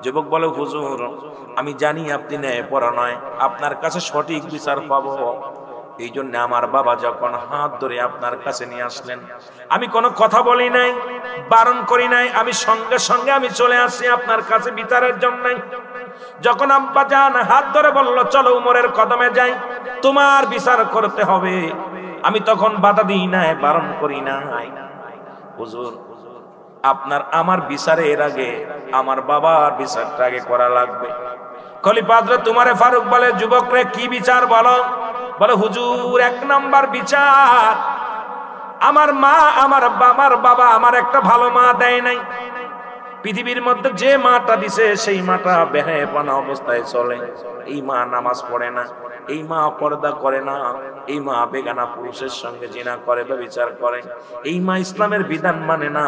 Speaker 1: যুবক বলে হুজুর আমি জানি আপনি ন্যায়পরা নয়, আপনার কাছে সঠিক বিচার পাবো, এই জন্য আমার বাবা যখন হাত ধরে আপনার কাছে নিয়ে আসলেন, আমি কোনো কথা বলি নাই, বারণ করি নাই, আমি সঙ্গে সঙ্গে আমি চলে আসছি আপনার কাছে বিচারের জন্য। যখন আব্বা জান হাত ধরে বলল চলো উমরের কদমে যাই, তোমার বিচার করতে হবে, আমি তখন বাধা দিই নাই, বারণ করি নাই। হুজুর আপনার আমার বিচারে এর আগে আমার বাবার বিচারটা আগে করা লাগবে। খলিফা হযরত উমর ফারুক বলে যুবকরে কি বিচার বলো? বলে হুজুর এক নাম্বার বিচার, আমার মা আমার বাবা আমার একটা ভালো মা দেয় নাই। পৃথিবীর মধ্যে যে মাটা দিছে সেই মাটা বেহায়াপনা অবস্থায় চলে। এই মা নামাজ পড়ে না, এই মা পর্দা করে না, এই মা বেগানা পুরুষের সঙ্গে জিনা করে, ব্যভিচার করে, এই মা ইসলামের বিধান মানে না।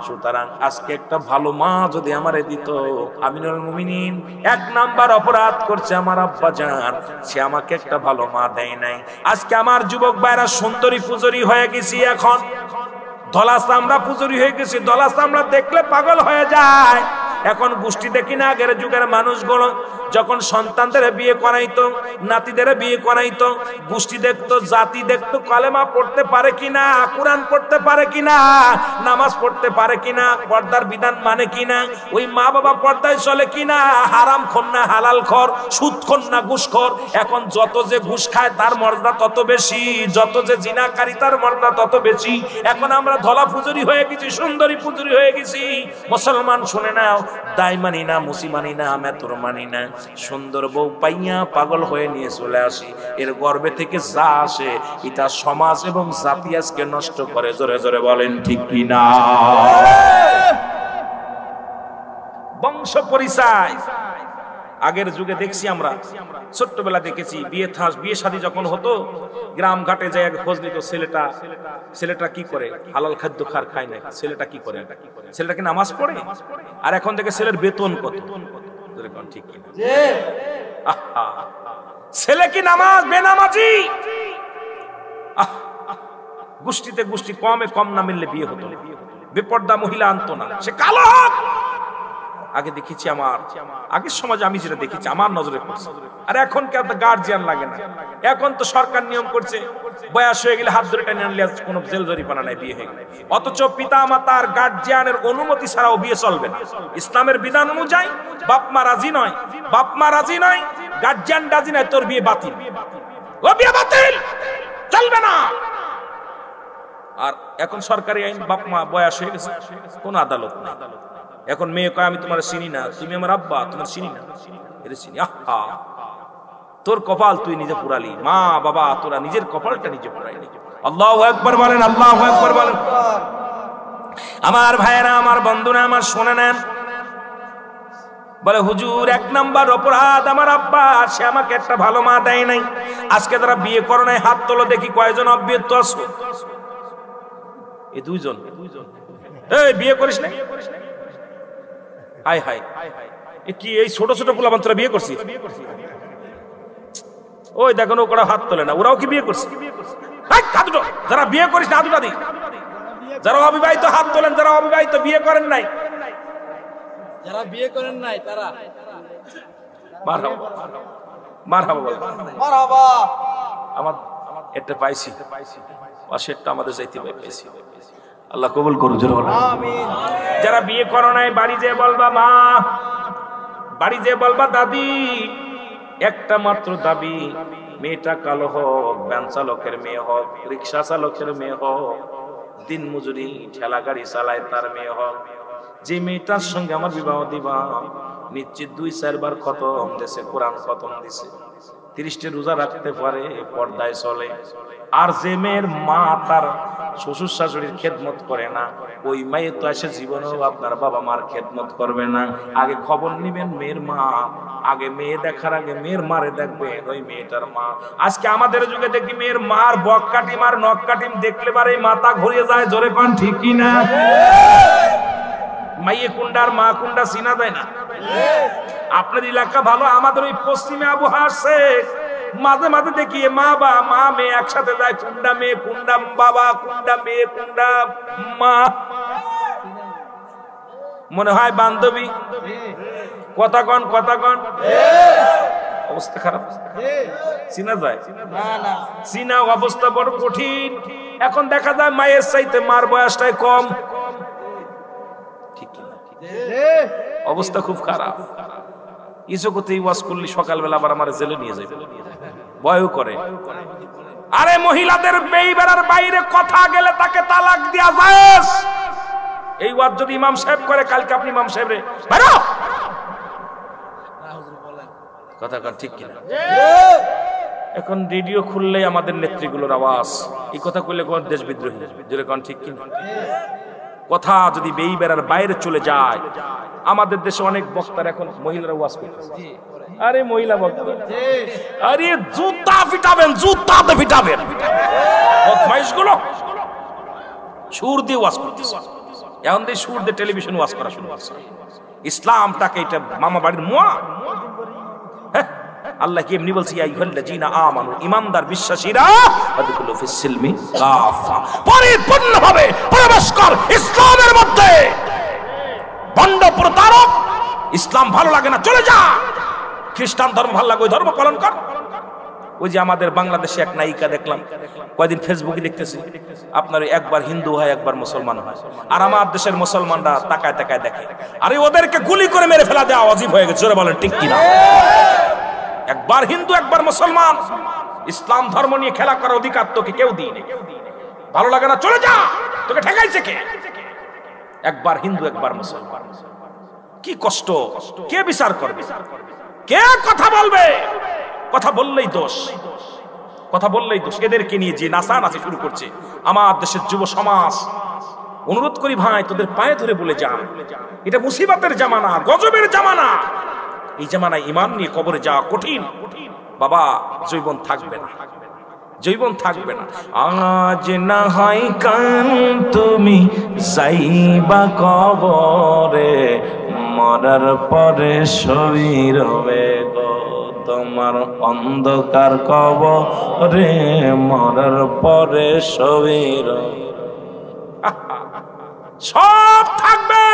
Speaker 1: সুতরাং আজকে একটা ভালো মা যদি আমারে দিত, আমিনুল মুমিনিন এক নাম্বার অপরাধ করছে আমার আব্বা জান, সে আমাকে একটা ভালো মা দেয় নাই। আজকে আমার যুবক ভাইরা সুন্দরী পূজরি হয়ে গেছি, এখন ধলা চামড়া পূজরি হয়ে গেছি, ধলা চামড়া দেখলে পাগল হয়ে যায়। এখন গোষ্ঠী দেখি না, আগের যুগের মানুষগুলো যখন সন্তানদের বিয়ে করাইতো, নাতিদের বিয়ে করাইতো, গোষ্ঠী দেখতো, জাতি দেখতো, কালেমা পড়তে পারে কিনা, কোরআন পড়তে পারে কিনা, নামাজ পড়তে পারে কিনা, পর্দার বিধান মানে কিনা, ওই মা বাবা পর্দায় চলে কিনা, হারাম খোর না হালাল খোর, সুদ খোর না ঘুষ খোর। এখন যত যে ঘুষ খায় তার মর্যাদা তত বেশি, যত যে জিনাকারী তার মর্যাদা তত বেশি। এখন আমরা ধলা পূজরি হয়ে গেছি, সুন্দরী পূজরি হয়ে গেছি। মুসলমান শুনে নাও, দায় মানি না, মুসি মানি না, মেতর মানি না, সুন্দর বউ পাইয়া পাগল হয়ে নিয়ে চলে আসি। এর গর্বে থেকে যা আসে এটা সমাজ এবং জাতি আজকে নষ্ট করে। জোরে জোরে বলেন ঠিক কিনা? বংশ পরিচয় আগের যুগে দেখছি আমরা, ছোট্টবেলা দেখেছি, বিয়ে শাদী যখন হতো গ্রাম ঘাটে যায় খোঁজ নিত, ছেলেটা কি করে, হালাল খাদ্য খায় না, ছেলেটা কি করে, ছেলেটা কি নামাজ পড়ে? আর এখন থেকে ছেলের বেতন কত? ঠিক কিনা? ছেলে কি নামাজ বেনামাজি? গোষ্ঠীতে গোষ্ঠী কমে কম না মিললে বিয়ে হতো না, বেপর্দা মহিলা আনতো না, সে কালো। আগে দেখেছি, আমার আগের সমাজে আমি যেটা দেখেছি আমার নজরে পড়ছে। আর এখন কে গার্জিয়ান লাগে না, এখন তো সরকার নিয়ম করছে বয়স হয়ে গেলে হাত ধরে টেনে আনলে কোনো জেল জরিমানা নাই, বিয়ে হয়ে গেলে। অথচ পিতা মাতার গার্জিয়ানের অনুমতি ছাড়াও বিয়ে চলবে না। ইসলামের বিধান অনুযায়ী বাপ মা রাজি নয়, গার্জিয়ান রাজি নয়, তোর বিয়ে বাতিল, ও বিয়ে বাতিল, চলবে না। আর এখন সরকারি আইন, বাপ মা বয়স হয়ে গেছে, কোন আদালত না। এখন মেয়ে কয় আমি তোমার চিনি না, তুমি আমার আব্বা, তোমার চিনি না, এটা চিনি। আহা, তোর কপাল তুই নিজে পুরালি, মা বাবা তোরা নিজের কপালটা নিজে পুরাইলি। আল্লাহু আকবার বলেন, আল্লাহু আকবার বলেন। আমার ভাইয়েরা, আমার বন্ধুরা আমার শুনে নেন, বলে হুজুর এক নাম্বার অপরাধ আমার আব্বা, সে আমাকে একটা ভালো মা দেয় নাই। আজকে তারা বিয়ে করো নাই, হাত তোলো দেখি কয়জন অবিবাহিত আছো? এই দুইজন। এই বিয়ে করিস না? হাই হাই, কি এই ছোট ছোট পোলাপান তোরা বিয়ে করছিস? ওই দেখো ওরা হাত তোলে না, ওরাও কি বিয়ে করছে? যারা বিয়ে করিস না হাত দি, যারা অবিবাহিত হাত তোলেন, যারা অবিবাহিত বিয়ে করেন নাই,
Speaker 2: যারা বিয়ে করেন নাই তারা
Speaker 1: মারহাবা, মারহাবা বলেন,
Speaker 2: মারহাবা।
Speaker 1: আমার এটা পাইছি, পাশেরটা আমাদের যাইতে পাইছি। আল্লাহ কবুল করুন, জোরে বলেন আমিন। যারা বিয়ে করো নাই বাড়ি যেয়ে বলবা মা, বাড়ি যেয়ে বলবা দাদি, একটা মাত্র দাবি, মেয়েটা কালো হোক, ভ্যান চালকের মেয়ে হোক, রিক্সা চালকের মেয়ে হোক, দিন মজুরি ঠেলা গাড়ি চালায় তার মেয়ে হোক, যে মেয়েটার সঙ্গে আমার বিবাহ দিবা, নিশ্চিত 2-4 বার খতম দিছে, কোরআন খতম দিছে, 30টা রোজা রাখতে পারে, পর্দায় চলে। আর যে মেয়ের মা তার শ্বশুর শাশুড়ির খেদমত করে না, ওই মেয়ে তো এসে জীবনেও আপনার বাবা মার খেদমত করবে না। আগে খবর নিবেন মেয়ের মা, আগে মেয়ে দেখার আগে মেয়ের মারে দেখবেন ওই মেয়েটার মা। আজকে আমাদের যুগে দেখি মেয়ের মার বক কাটিম আর নখ কাটিম দেখলে পারে মাথা ঘুরিয়ে যায়। জোরে কোন ঠিক কিনা? মাইয়ে কুন্ডার মা কুন্ডা চিনা যায় না। আপনার এলাকা ভালো, আমাদের ওই পশ্চিমে আবহাওয়া আছে, মাঝে মাঝে দেখি মা মেয়ে একসাথে যায়। কুন্ডা মেয়ে কুন্ডা বাবা, কুন্ডা মেয়ে কুন্ডা মা, মনে হয় বান্ধবী। কথা কন অবস্থা খারাপ, চিনা যায় চিনা অবস্থা বড় কঠিন। এখন দেখা যায় মায়ের চাইতে মার বয়সটাই কম, ঠিক কিনা? অবস্থা খুব খারাপ। ইসুকতেই ওয়াজ করলি সকালবেলা আবার আমার জেলে নিয়ে যাবে, ভয় করে। আরে মহিলাদের বেইবেরার বাইরে কথা গেলে তাকে তালাক দেয়া যায়। এই ওয়াজ যদি ইমাম সাহেব করে, কালকে আপনি ইমাম সাহেব রে বাইরো, কথা কন ঠিক কিনা? এখন রেডিও খুললেই আমাদের নেত্রীগুলোর আওয়াজ, এই কথা কইলে কোন দেশ বিদ্রোহী, যেটা কোন ঠিক কিনা? কথা যদি বেইবেরার বাইরে চলে যায়, আমাদের দেশে অনেক বক্তার এখন মহিলারা ওয়াজ করতেছে। আরে মহিলা বক্তা, আরে জুতা পিটাবেন, জুতাতে পিটাবেন বদমাইশগুলো। সুর দিয়ে ওয়াজ করতেছে, এখন দিয়ে সুর দিয়ে টেলিভিশন ওয়াজ করা শুরু করছে। ইসলামটাকে এটা মামা বাড়ির মুয়া। আল্লাহ কি এমনি বলছে, আইয়ুহাল্লাযীনা আমানু, ঈমানদার বিশ্বাসীরা, আদখুলু ফিস সিলমি কাফা, পরিপূর্ণভাবে প্রবেশ কর ইসলামের মধ্যে। ভণ্ড প্রতারক, ইসলাম ভালো লাগে না চলে যা, খ্রিস্টান ধর্ম ভালো লাগে ওই ধর্ম পালন কর। ওই যে আমাদের বাংলাদেশে এক নায়িকা দেখলাম, কয়দিন ফেসবুকে দেখতেছি, আপনার একবার হিন্দু হয় একবার মুসলমান হয়। আর আমার দেশের মুসলমানরা তাকায় তাকায় দেখে, আরে ওদেরকে গুলি করে মেরে ফেলা দেওয়া ওয়াজিব হয়ে গেছে। জোরে বলেন ঠিক কিনা? একবার হিন্দু একবার মুসলমান, ইসলাম ধর্ম নিয়ে খেলা করার অধিকার তোকে কেউ দিইনি। ভালো লাগে না চলে যা, তোকে ঠেকাইছে কে? একবার হিন্দু একবার মুসলমান, কি কষ্ট! কে বিচার করবে? কে কথা বলবে? কথা বললেই দোষ, কথা বললেই দোষ। এদেরকে নিয়ে যে নাচানাচি শুরু করছে আমার দেশের যুব সমাজ, অনুরোধ করি ভাই, তোদের পায়ে ধরে বলে যান, এটা মুসিবতের জামানা, গজবের জামানা। এই জামানায় ঈমান নিয়ে কবরে যাওয়া কঠিন বাবা। জৈবন থাকবে না, জৈবন থাকবে না। আজ না হয় কাল তুমি যাইবা কবরে, মরার পরে শরীর হবে গো তোমার অন্ধকার কবরে, মরার পরে শরীর সব থাকবে,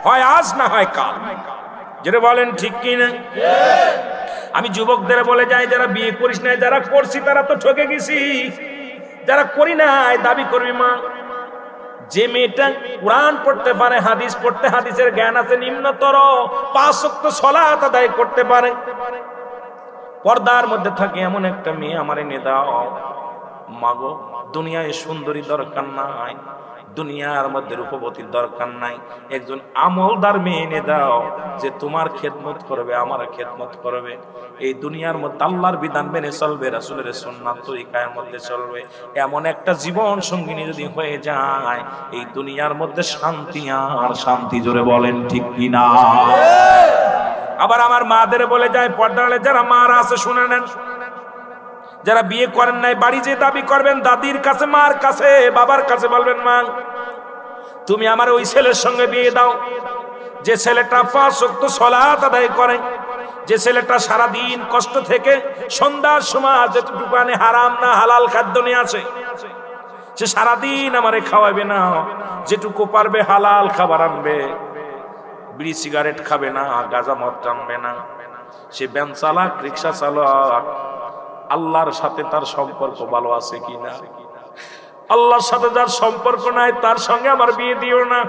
Speaker 1: হয় আজ না হয় কাল। যেটা বলেন ঠিক কিনা? আমি যুবকদের বলে যাই, যারা বিয়ে করিস নাই, যারা করছি তারা তো ঠকে গেছি, যারা করি নাই দাবি করবি মা। যে মেয়েটা কোরআন পড়তে পারে, হাদিস পড়তে, হাদিসের জ্ঞান আছে নিম্নতর, 5 ওয়াক্ত সালাত আদায় করতে পারে, পর্দার মধ্যে থাকে, এমন একটা মেয়ে আমার এনে দাও মাগো। দুনিয়ায় সুন্দরী দরকার নাই, দুনিয়ার মধ্যে রূপবতীর দরকার নাই, একজন আমলদার মেয়ে এনে দাও যে তোমার খেদমত করবে, আমার খেদমত করবে, এই দুনিয়ার মধ্যে আল্লাহর বিধান মেনে চলবে, রাসূলের সুন্নাত তরিকার মধ্যে চলবে। এমন একটা জীবন সঙ্গিনী যদি হয়ে যায়, এই দুনিয়ার মধ্যে শান্তি আর শান্তি। জোরে বলেন ঠিক কিনা? আবার আমার মাদের বলে যায়, পর্দালে যারা মারা আছে শুনে নেন, যারা বিয়ে করেন নাই বাড়ি যে দাবি করবেন, দাদির কাছে, মার কাছে, বাবার কাছে বলবেন, মা তুমি আমার ওই ছেলের সঙ্গে বিয়ে দাও, যে ছেলেটা 5 ওয়াক্ত সালাত আদায় করে, যে ছেলেটা সারাদিন কষ্ট থেকে সন্ধ্যার সময় যেটুকু হারাম না হালাল খাদ্য নিয়ে আসে, সে সারাদিন আমারে খাওয়াবে না, যেটুকু পারবে হালাল খাবার আনবে, বিড়ি সিগারেট খাবে না, গাঁজা মদ টানবে না, সে ভ্যান চালাক, রিক্সা চালাক, আল্লাহর সাথে তার সম্পর্ক ভালো আছে কিনা? আল্লাহর সাথে যার সম্পর্ক নাই তার সঙ্গে আমার বিয়ে দিও না।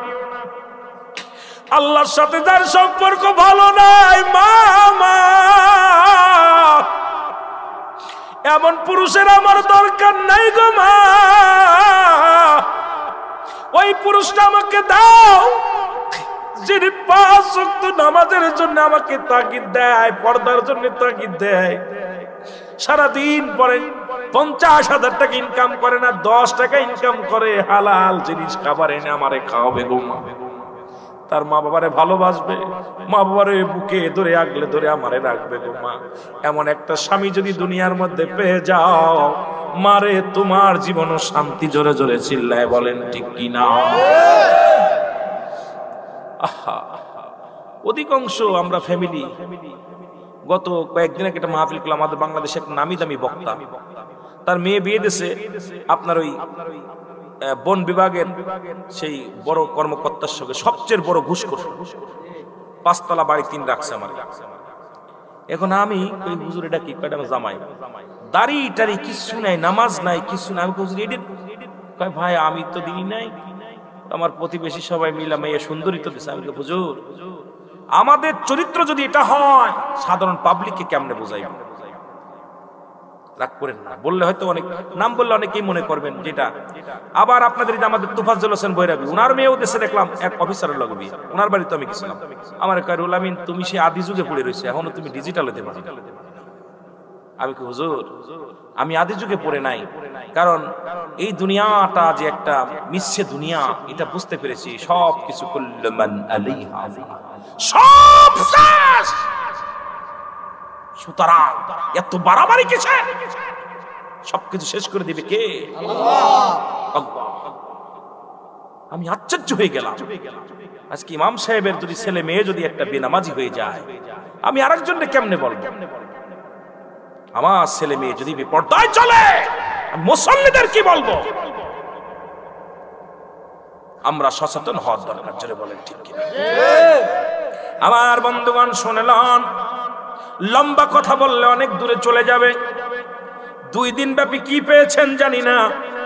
Speaker 1: আল্লাহর সাথে যার সম্পর্ক ভালো নাই, মামা এমন পুরুষের আমার দরকার নাই গো মা, ওই পুরুষটা আমাকে দাও যিনি 5 ওয়াক্ত নামাজের জন্য আমাকে তাগিদ দেয়, পর্দার জন্য তাগিদ দেয়, সারাদিন পরে 50,000 টাকা ইনকাম করে না, 10 টাকা ইনকাম করে, হালাল জিনিস খাবার এনে আমারে খাওয়াবে গো মা। তার মা বাবারে ভালোবাসবে, মা বাবারে বুকে ধরে আগলে ধরে আমারে রাখবে গো মা। এমন একটা স্বামী যদি দুনিয়ার মধ্যে পেয়ে যাও, মারে তোমার জীবনও শান্তি। জোরে জোরে চিল্লায় বলেন ঠিক কিনা? আহা, অধিকাংশ আমরা ফ্যামিলি, গত কয়েকদিন আগে একটা মাহফিল করলাম, আমাদের বাংলাদেশে এক নামি দামি বক্তা, তার মেয়ে বিয়ে দিয়েছে আপনার ওই বন বিভাগের সেই বড় কর্মকর্তার সঙ্গে, সবচেয়ে বড় ঘুষখোর, 5 তলা বাড়ি 3 রাখছে আমার। এখন আমি ওই হুজুর এটা কি কয়টা জামাই, দাড়ি টাড়ি কিছু নাই, নামাজ নাই, কিছু নাই। আমি হুজুর এটা কয় ভাই আমি তো দিই নাই, আমার প্রতিবেশী সবাই মিলা মেয়ে সুন্দরী তো দিছে। আমি হুজুর আমাদের চরিত্র যদি এটা হয়, সাধারণ পাবলিককে কেমনে বোঝাইব? রাগ করেন না, বললে হয়তো অনেক নাম বললে অনেকেই মনে করবেন যেটা। আবার আপনাদের যে আমাদের তুফাজ্জল হোসেন বৈরাগী, উনার মেয়েও দেশে দেখলাম এক অফিসারের লগে বিয়ে, উনার বাড়িতে আমি গেছিলাম। আমার কারুল আমিন তুমি সে আদি যুগে পড়ে রয়েছে, এখনো তুমি ডিজিটাল হতে পারো। আমি কি হুজুর আমি আদি যুগে পড়ে নাই, কারণ এই দুনিয়াটা যে একটা মিশছে দুনিয়া, এটা বুঝতে পেরেছি। সব কিছু কুল্লু মান আলাইহা সব শেষ, সুতরাং এত বাড়াবাড়ি কিসে? সবকিছু শেষ করে দিবে কে? আল্লাহ। আমি আশ্চর্য হয়ে গেলাম, আজকে ইমাম সাহেবের যদি ছেলে মেয়ে যদি একটা বেনামাজি হয়ে যায়, আমি আরেকজনকে কেমনে বলবো? আমার ছেলে মেয়ে যদি বেপরদায় চলে, মুসল্লিদের কি বলবো? আমরা সচেতন হওয়ার দরকার। জোরে বলেন ঠিক কিনা? আমার বন্ধুগণ শুনলেন, লম্বা কথা বললে অনেক দূরে চলে যাবে। 2 দিন ব্যাপী কি পেয়েছেন জানি না,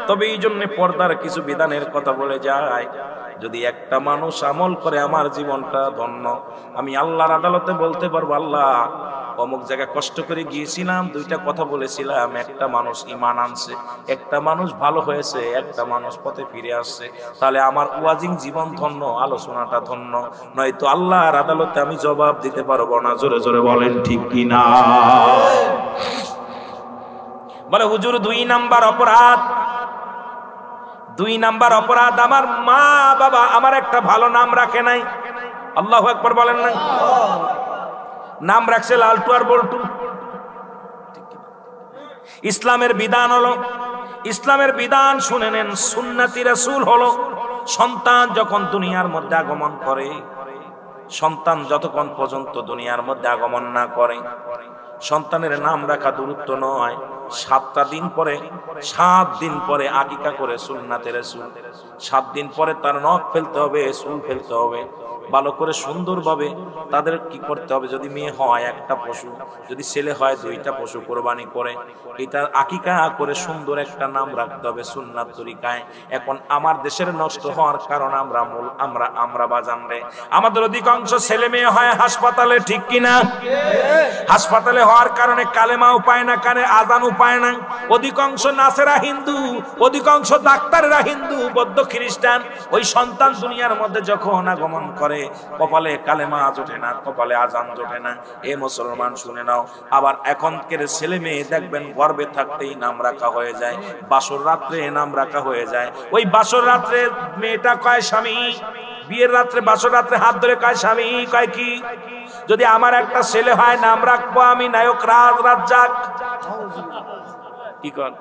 Speaker 1: তবে এই জন্য পর্দার কিছু বিধানের কথা বলে যায়। যদি একটা মানুষ আমল করে, আমার জীবনটা ধন্য। আমি আল্লাহর আদালতে বলতে পারবো, আল্লাহ অমুক জায়গায় কষ্ট করে গিয়েছিলাম, 2টা কথা বলেছিলাম, একটা মানুষ ঈমান আনছে, একটা মানুষ ভালো হয়েছে, একটা মানুষ পথে ফিরে আসছে, তাহলে আমার ওয়াজিং জীবন ধন্য, আলোচনাটা ধন্য। নয়তো আল্লাহর আদালতে আমি জবাব দিতে পারবো না। জোরে জোরে বলেন ঠিক কিনা? বলে হুজুর 2 নাম্বার অপরাধ, 2 নাম্বার অপরাধ, আমার মা বাবা আমার একটা ভালো নাম রাখে নাই। আল্লাহু আকবার বলেন না? নাম রাখছে লালটু আর বল্টু। ইসলামের বিধান হলো, ইসলামের বিধান শুনে নেন, সুন্নতি রাসূল হলো, সন্তান যখন দুনিয়ার মধ্যে আগমন করে, সন্তান যতক্ষণ পর্যন্ত দুনিয়ার মধ্যে আগমন না করে, সন্তানের নাম রাখা দূরত্ব নয়। 7 দিন পরে আকিকা করে সুন্নাতে রাসূল। 7 দিন পরে তার নখ ফেলতে হবে, চুল ফেলতে হবে, ভালো করে সুন্দরভাবে তাদের কি করতে হবে। যদি মেয়ে হয় 1টা পশু, যদি ছেলে হয় 2টা পশু কোরবানি করে এটা আকিকা করে সুন্দর একটা নাম রাখতে হবে সুন্নাত তরিকায়। এখন আমার দেশের নষ্ট হওয়ার কারণ আমরা বাজান রে, আমাদের অধিকাংশ ছেলে মেয়ে হয় হাসপাতালে, ঠিক কিনা? হাসপাতালে হওয়ার কারণে কালেমাও পায় না, কানে আজানও পায় না। অধিকাংশ নাসেরা হিন্দু, অধিকাংশ ডাক্তারেরা হিন্দু, বৌদ্ধ খ্রিস্টান। ওই সন্তান দুনিয়ার মধ্যে যখন আগমন করে, কপালে কালেমা জোটে না, কপালে আজান জোটে না। এ মুসলমান শুনে নাও, আবার এখনকার ছেলে মেয়ে দেখবেন গর্ভে থাকতেই নাম রাখা হয়ে যায়, বাসর রাত্রে নাম রাখা হয়ে যায়। ওই বাসর রাত্রে মেয়েটা কয় স্বামী, বিয়ের রাত্রে বাসর রাত্রে হাত ধরে কয় স্বামী, কয় কি? যদি আমার একটা ছেলে হয় নাম রাখবো আমি নায়ক রাজ্জাক। কি কর?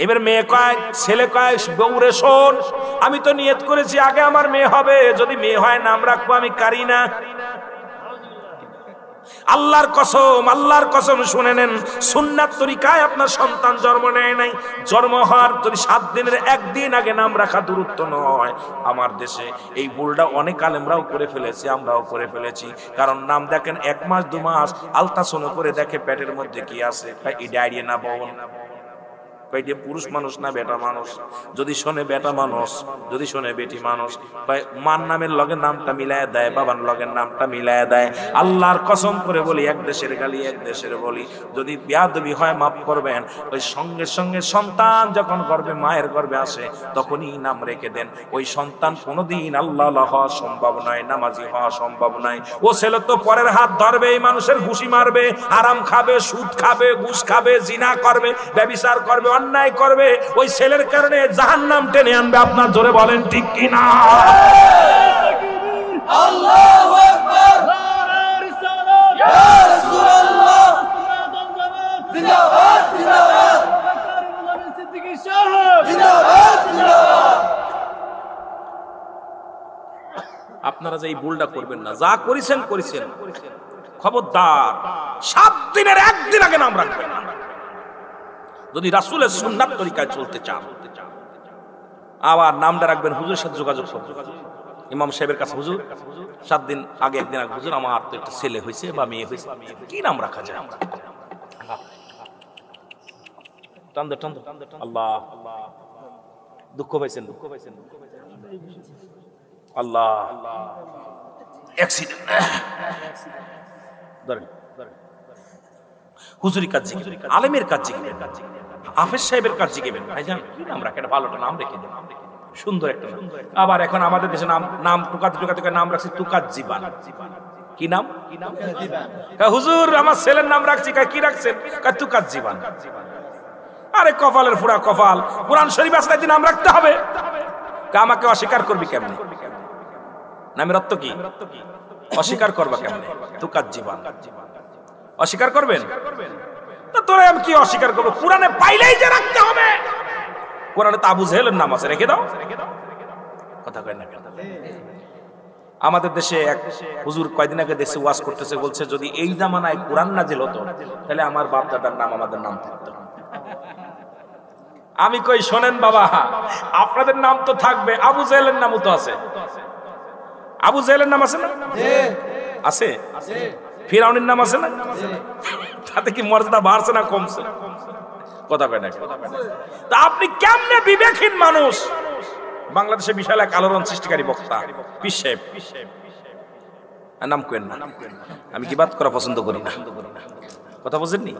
Speaker 1: এবার মেয়ে কয়, ছেলে কয় বউরে শোন, আমি তো নিয়ত করেছি আগে আমার মেয়ে হবে, যদি মেয়ে হয় নাম রাখবো আমি কারিনা। আল্লাহর কসম শুনে নেন, সুন্নাত তরিকায় আপনার সন্তান জন্ম নেয় নাই, জন্ম হওয়ার যদি 7 দিনের 1 দিন আগে নাম রাখা দূরত্ব নয়। আমার দেশে এই ভুলটা অনেক আলেমরাও করে ফেলেছে, আমরাও করে ফেলেছি। কারণ নাম দেখেন 1 মাস 2 মাস আলট্রাসাউন্ড করে দেখে পেটের মধ্যে কি আছে, ডায়রিয়া না বল, কয়টি পুরুষ মানুষ না বেটা মানুষ? যদি শোনে বেটা মানুষ, যদি শোনে বেটি মানুষ, মার নামের লগের নামটা মিলায় দেয়, বাবার লগের নামটা মিলায় দেয়। আল্লাহর কসম করে বলি, এক দেশের গালি এক দেশের বলি, যদি বেয়াদবি হয় মাফ করবেন, ওই সঙ্গে সঙ্গে সন্তান যখন গর্ভে মায়ের গর্ভে আসে তখনই নাম রেখে দেন। ওই সন্তান কোনোদিন আল্লাহ হওয়া সম্ভব নয়, নামাজি হওয়া সম্ভব নয়। ও ছেলে তো পরের হাত ধরবে, এই মানুষের ঘুষি মারবে, আরাম খাবে, সুদ খাবে, ঘুষ খাবে, জিনা করবে, ব্যভিচার করবে, অন্যায় করবে। ওই ছেলের কারণে জাহান্নাম টেনে আনবে। আপনার জোরে বলেন ঠিক কিনা?
Speaker 2: আল্লাহু আকবার, ইয়া রাসূলুল্লাহ, জিন্দাবাদ জিন্দাবাদ, জিন্দাবাদ জিন্দাবাদ।
Speaker 1: আপনারা যে এই ভুলটা করবেন না, যা করেছেন করেছেন, খবরদার 7 দিনের একদিন আগে নাম রাখবেন না। যদি রাসূলের সুন্নাত তরিকায় চলতে চান, আবার নামটা রাখবেন হুজুরের সাথে যোগাযোগ করবেন, ইমাম সাহেবের কাছে, হুজুর 7 দিন আগে একদিন আগে, হুজুর আমার তো একটা ছেলে হয়েছে বা মেয়ে হয়েছে, কি নাম রাখা যায়? আল্লাহ, দুঃখ পাইছেন, আল্লাহ অ্যাক্সিডেন্ট, ধরেন হুজুরি কাজ জিগেবেন, আলেমের কাজ জিগেবেন, হাফেজ সাহেবের কাজ জিগেবেন, ভাইজান কি নাম রাখেন? ভালো একটা নাম রেখে দেন, সুন্দর একটা নাম। আবার এখন আমাদের দেশে নাম টুকা নাম রাখছি তুকাত জীবান। কি নাম? হুজুর আমার ছেলের নাম রাখছি, কি রাখছেন? তুকাত জীবান। আরে কপালের ফুড়া কপাল, কোরআন শরীফ আসলে নাম রাখতে হবে। আমাকে অস্বীকার করবি কেমনে? নামের অর্থ কি? অস্বীকার করবা কেমনে? তুকাত জীবান অস্বীকার করবেন? তোরা আমি কি অস্বীকার করবো? কোরআনে পাইলেই যে রাখতে হবে। কোরআনে তো আবু জেহেলের নাম আছে, রেখে দাও। কথা কয় না কেন? আমাদের দেশে এক হুজুর কয়দিন আগে দেশে ওয়াজ করতেছে, বলছে যদি এই জামানায় কোরআন নাজিল হতো তাহলে আমার বাপ দাদার নাম আমাদের নাম থাকতো। আমি কই শোনেন বাবা, আপনাদের নাম তো থাকবে, আবু জেহেলের নামও তো আছে। আবু জেহেলের নাম আছে না? আছে। ফিরাউনের নাম আছে না? তাতে কি মর্যাদা বাড়ছে না কমছে? কথা কয় না। তা আপনি কেমনে বিবেকহীন মানুষ? বাংলাদেশে বিশাল এক আলোড়ন সৃষ্টিকারী বক্তা পীর সাহেব, নাম কেন না, আমি কি বাত করা পছন্দ করি না, কথা বুঝেননি?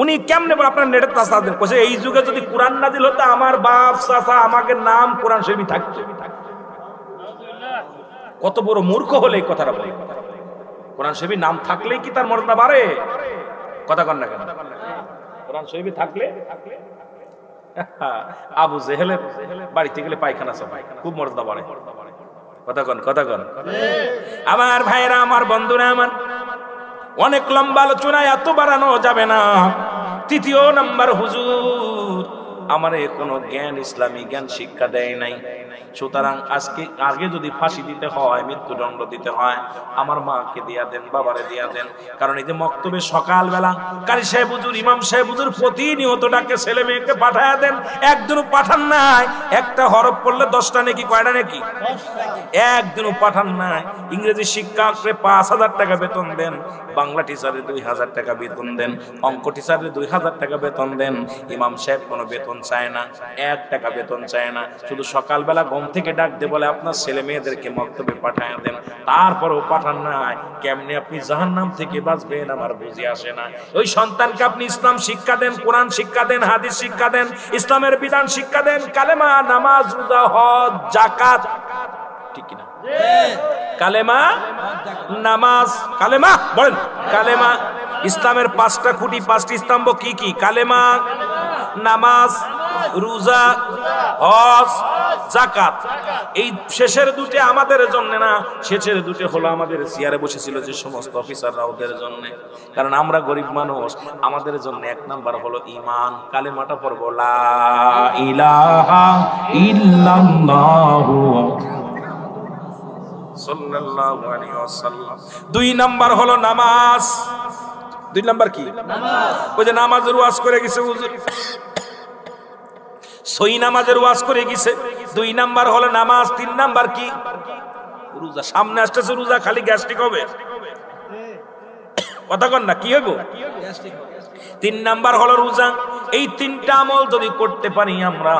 Speaker 1: উনি কেমনে আপনার নেটের তাসাদের কইছে এই যুগে যদি কোরআন নাজিল হতো আমার বাপ চাচা আমাকে নাম কোরআন শরীফ থাকতো। কত বড় মূর্খ হলে এই কথাটা বলে? কোরআন শরীফে নাম থাকলেই কি তার মর্যাদা বাড়ে? কথা কন না কেন? কোরআন শরীফে থাকলে আবু জেহেলের বাড়িতে গেলে পায়খানা চাপায়, খুব মর্যাদা বাড়ে। কথা কন, কথা কন। আমার ভাইরা, আমার বন্ধুরা, আমার অনেক লম্বা আলোচনায় এত বাড়ানো যাবে না। 3য় নাম্বার, হুজুর আমারে কোনো জ্ঞান, ইসলামী জ্ঞান শিক্ষা দেয় নাই। সুতরাং আজকে আগে যদি ফাঁসি দিতে হয়, মৃত্যুদণ্ড দিতে হয়, আমার মাকে দিয়া দেন, বাবারে দিয়া দেন। কারণ এই যে মক্তবে সকালবেলা কারি সাহেব হুজুর, ইমাম সাহেব হুজুর প্রতিনিয়ত ডাকে, ছেলে মেয়েকে পাঠায়া দেন, একদিনও পাঠান নাই। একটা হরফ পড়লে 10টা নাকি, কয়টা নাকি? একদিনও পাঠান নাই। ইংরেজি শিক্ষককে 5000 টাকা বেতন দেন, বাংলা টিচারে 2000 টাকা বেতন দেন, অঙ্ক টিচারে 2000 টাকা বেতন দেন। ইমাম সাহেব কোনো বেতন চায় না, 1 টাকা বেতন চায় না। শুধু সকালবেলা ঘুম থেকে ডাক দিয়ে বলে আপনার ছেলে মেয়েদেরকে মক্তবে পাঠায় দেন, তারপরেও পাঠান নাই। কেমনে আপনি জাহান্নাম থেকে বাঁচবেন আমার বুঝে আসে না। ওই সন্তানকে আপনি ইসলাম শিক্ষা দেন, কোরআন শিক্ষা দেন, হাদিস শিক্ষা দেন, ইসলামের বিধান শিক্ষা দেন, কালেমা, নামাজ, রোজা, হজ, যাকাত, ঠিক কিনা? কালেমা, নামাজ, কালেমা বলেন, কালেমা। ইসলামের 5টা খুঁটি, 5টি স্তম্ভ কি কি? কালেমা, নামাজ, রোজা, হজ, যাকাত। এই শেষের 2টি আমাদের জন্য না, শেষের 2টি হলো আমাদের চেয়ারে বসেছিল যে সমস্ত অফিসাররা, ওদের জন্য। কারণ আমরা গরিব মানুষ, আমাদের জন্য 1 নাম্বার হলো ঈমান, কালেমাটা পড়ব, লা ইলাহা ইল্লাল্লাহু সাল্লাল্লাহু আলাইহি ওয়াসাল্লাম। 2 নাম্বার হলো নামাজ। 2 নাম্বার কি? নামাজ। ওই যে নামাজের ওয়াজ করে গেছে হুজুর, সই নামাজের ওয়াজ করে গেছে। 2 নাম্বার হলো নামাজ। 3 নাম্বার কি? রোজা। সামনে আসতেছে রোজা, খালি গ্যাস্ট্রিক হবে। কথা কন না, কি হইব? 3 নাম্বার হলো রোজা। এই তিনটা আমল যদি করতে পারি আমরা,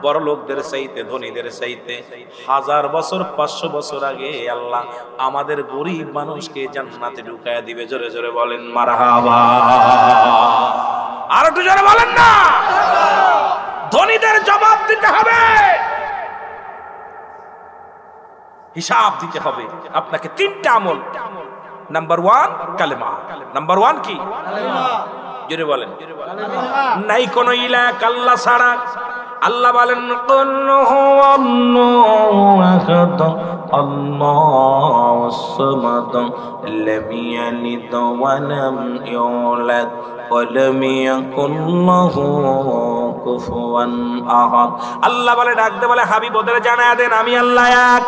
Speaker 1: বড় লোকদের চাইতে ধনীদের চাইতে 1000 বছর 500 বছর আগে আল্লাহ আমাদের গরিব মানুষকে জান্নাতে ঢুকায়া দিবে। জোরে জোরে বলেন মারহাবা। আর একটু জোরে বলেন না। ধনীদের জবাব দিতে হবে, হিসাব দিতে হবে আপনাকে। তিনটা আমল। নাম্বার 1 কালেমা। নাম্বার 1 কি? জোরে বলেন। নাই কোন ইলাহ আল্লাহ ছাড়া। আল্লাহ বলেন কুল হুয়াল্লাহু আহাদ আল্লাহুস সামাদ লাম ইয়ালিদ ওয়া লাম ইউলাদ ওয়া লাম ইয়াকুল লাহু কুফুয়ান আহাদ। আল্লাহ বলে ডাকতে বলে হাবিব ওদের জানায়া দেন আমি আল্লাহ এক।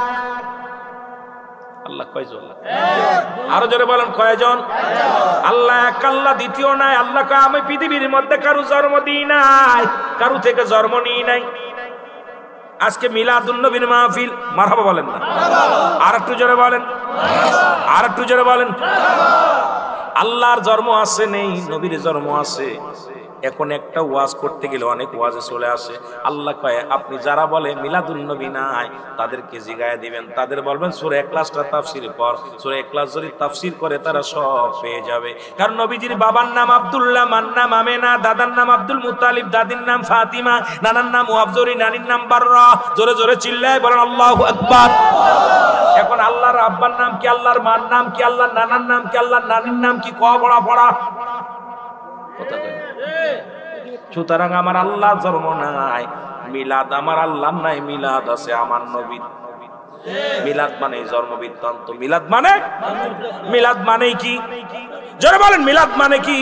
Speaker 1: আল্লাহ কয়জন? আরো জোরে বলেন কয়জন? আল্লাহ এক, আল্লাহ দ্বিতীয় নাই। আল্লাহ কয় আমি পৃথিবীর মধ্যে কারো জন্ম দিই নাই, কারো থেকে জন্ম নিই নাই। আজকে মিলাদুন নবীর মাহফিল, মারহাবা বলেন না? আর একটু জোরে বলেন, আর একটু জোরে বলেন। আল্লাহর জন্ম আছে নেই, নবীর জন্ম আছে। এখন একটা ওয়াজ করতে গেলে অনেক ওয়াজে চলে আসে। আল্লাহ কয় আপনি যারা বলে মিলাদুন নবী নাই তাদেরকে জিগায় দিবেন, তাদের বলবেন সূরা ইখলাসটা তাফসীর কর। সূরা ইখলাস যদি তাফসীর করে তারা সব পেয়ে যাবে। কারণ নবীজির বাবার নাম আব্দুল্লাহ, মার নাম আমেনা, দাদার নাম আব্দুল মুত্তালিব, দাদির নাম ফাতিমা, নানার নাম ওয়াবজরি, নানির নাম বাররা। জোরে জোরে চিল্লায় বলেন আল্লাহু আকবার। এখন আল্লাহর আব্বার নাম কি, আল্লাহর মার নাম কি, আল্লাহর নানার নাম কি, আল্লাহর নানির নাম কি? পড়া কথা কয়। সুতরাং আমার আল্লাহ জন্ম নাই, মিলাদ আমার আল্লাহ নাই, মিলাদ আছে আমার নবীর। মিলাদ মানে জন্ম বৃত্তান্ত। মিলাদ মানে কি? জোরে বলেন মিলাদ মানে কি?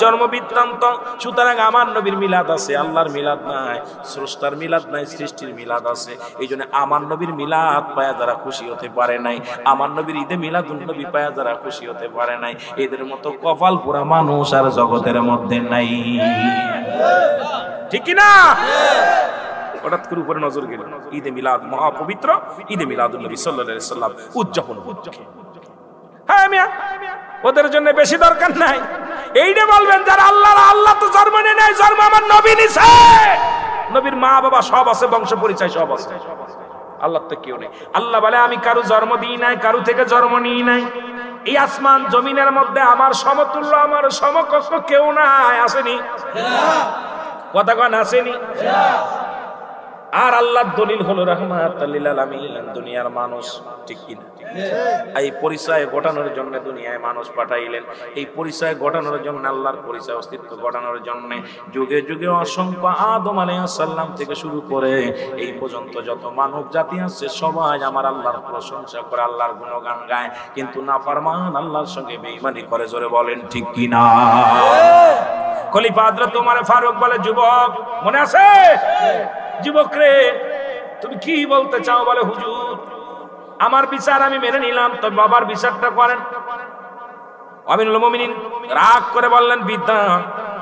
Speaker 1: জন্ম বৃত্তান্ত। সুতরাং আমার নবীর মিলাদ আছে, আল্লাহর মিলাদ নাই, স্রষ্টার মিলাদ নাই, সৃষ্টির মিলাদ আছে। এই জন্য আমার নবীর মিলাদ পায়া যারা খুশি হতে পারে নাই, আমার নবীর ঈদে মিলাদুন নবী পায়া যারা খুশি হতে পারে নাই, এদের মতো কপাল পোড়া মানুষ আর জগতের মধ্যে নাই। ঠিক কি না? হঠাৎ করে উপরে নজর গেল, ঈদে মিলাদ মহাপবিত্র, ঈদে মিলাদুন নবী সাল্লাল্লাহু আলাইহি সাল্লাম উদযাপন উপলক্ষে। হ্যাঁ মিয়া, ওদের জন্য বেশি দরকার নাই। এইটা বলবেন যারা আল্লাহ তো জন্ম নেই নাই, জন্ম আমার নবী নিছে। নবীর মা বাবা সব আছে, বংশ পরিচয় সব আছে, আল্লাহ তো কেউ নেই। আল্লাহ বলে আমি কারো জন্ম দিই নাই, কারো থেকে জন্ম নিই নাই। এই আসমান জমিনের মধ্যে আমার সমতুল্য, আমার সমকক্ষ কেউ নাই। আসেনি? কথা কন আসেনি? আর আল্লাহর দলিল হলো রাহমাতাল লিল আলামিন, দুনিয়ার মানুষ। ঠিক কি না? এই পরিচয় ঘটানোর জন্য দুনিয়ায় মানুষ পাঠাইলেন। এই পরিচয় ঘটানোর জন্য, আল্লাহর পরিচয় অস্তিত্ব ঘটানোর জন্য যুগে যুগে অসংখ্য আদম আলাইহিস সালাম থেকে শুরু করে এই পর্যন্ত যত মানব জাতি আছে সবাই আমার আল্লাহর প্রশংসা করে, আল্লাহর গুণগান গায়। কিন্তু নাফরমান আল্লাহর সঙ্গে বেঈমানি করে। জোরে বলেন ঠিক কি না? খলিফা হযরত ওমর ফারুক বলে, যুবক মনে আছে? যুবক রে, তুমি কি বলতে চাও? বলে হুজুর আমার বিচার আমি মেনে নিলাম, তবে বাবার বিচারটা করেন। আমিনুল মুমিনিন রাগ করে বললেন, বিদ্যা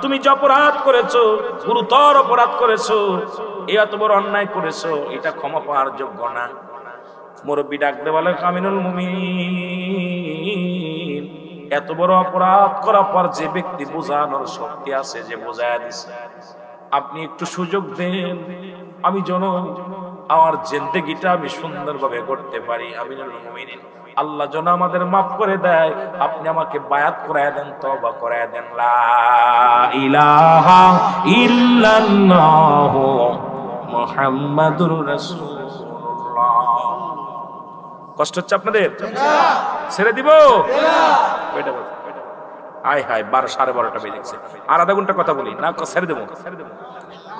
Speaker 1: তুমি যে অপরাধ করেছো, গুরুতর অপরাধ করেছো, এত বড় অন্যায় করেছো, এটা ক্ষমা পাওয়ার যোগ্য না। মুরব্বী ডাকতে বলে, আমিনুল মুমিনিন এত বড় অপরাধ করার পর যে ব্যক্তি বোঝানোর শক্তি আছে, যে বোঝায়া দিছে, আপনি একটু সুযোগ দেন, আমি যেন আমার জিন্দেগিটা আমি সুন্দরভাবে করতে পারি। আমিনুল মুমিনিন আল্লাহ যেন আমাদের মাফ করে দেয়, আপনি আমাকে বায়াত করায় দেন, তওবা করায় দেন। লা ইলাহা ইল্লাল্লাহু মুহাম্মাদুর রাসূলুল্লাহ। কষ্ট হচ্ছে আপনাদের? ছেড়ে দিব? আয় হায়, 12:30 বেজে গেছে। আর আধা ঘন্টা কথা বলি না? ছেড়ে দেবো?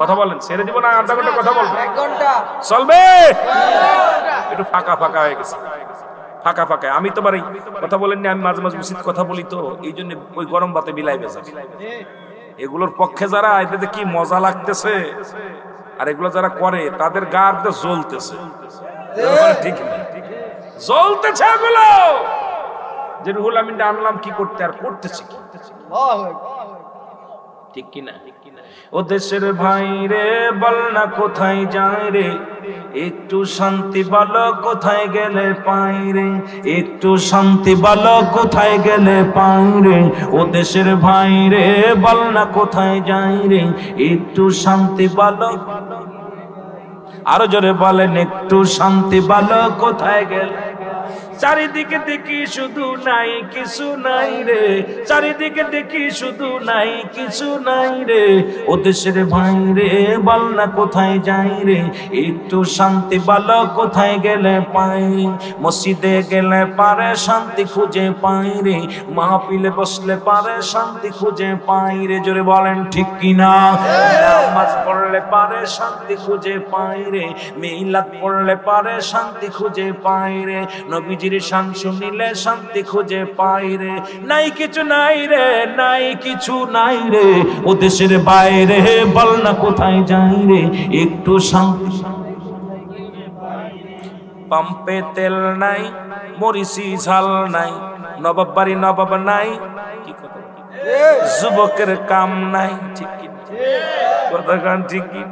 Speaker 1: কথা বলেন, ছেড়ে দিব না আধা ঘন্টা কথা বলবো? 1 ঘন্টা চলবে? একটু ফাঁকা ফাঁকা হয়ে গেছে, ফাঁকা ফাঁকা। আমি তো বাড়ি কথা বলেননি, আমি মাঝে মাঝে উচিত কথা বলি, তো এই জন্য ওই গরম ভাতে বিলাই বেজা। এগুলোর পক্ষে যারা, এতে কি মজা লাগতেছে, আর এগুলো যারা করে তাদের গার জ্বলতেছে। ঠিক না? জ্বলতেছে এগুলো। যে রুহুল আমিনটা আনলাম কি করতে, আর করতেছি কি? ঠিক কিনা? ও দেশের ভাই রে বল না কোথায় যায় রে, একটু শান্তি বলো কোথায় গেলে পাই রে, একটু শান্তি বলো কোথায় গেলে পাই রে। ও দেশের ভাই রে বল না কোথায় যায় রে, একটু শান্তি বলো। আরো জোরে বলেন, একটু শান্তি বলো কোথায় গেলে। চারিদিকে দেখি শুধু নাই কিছু নাই রে, চারিদিকে দেখি শুধু নাই কিছু নাই রে। ও দেশের ভাই রে বল না কোথায় যাই রে, একটু শান্তি বলো কোথায় গেলে পাই। মসজিদে গেলে পারে শান্তি খুঁজে পাই রে, মাহফিলে বসলে পারে শান্তি খুঁজে পাই রে। জোরে বলেন ঠিক কিনা। নামাজ পড়লে পারে শান্তি খুঁজে পাই রে, মিলাদ পড়লে পারে শান্তি খুঁজে পাই রে। নবীজির শান শুনিলে শান্তি খুঁজে পাই রে। নাই কিছু নাই রে, নাই কিছু নাই রে। ও দেশের বাইরে বল না কোথায় যাই রে, একটু শান্তি। পাম্পে তেল নাই, মরিচি ঝাল নাই, নবাব বাড়ি নবাব নাই, কি কথা যুবকের কাম নাই, ঠিক কি কথা গান ঠিক কি।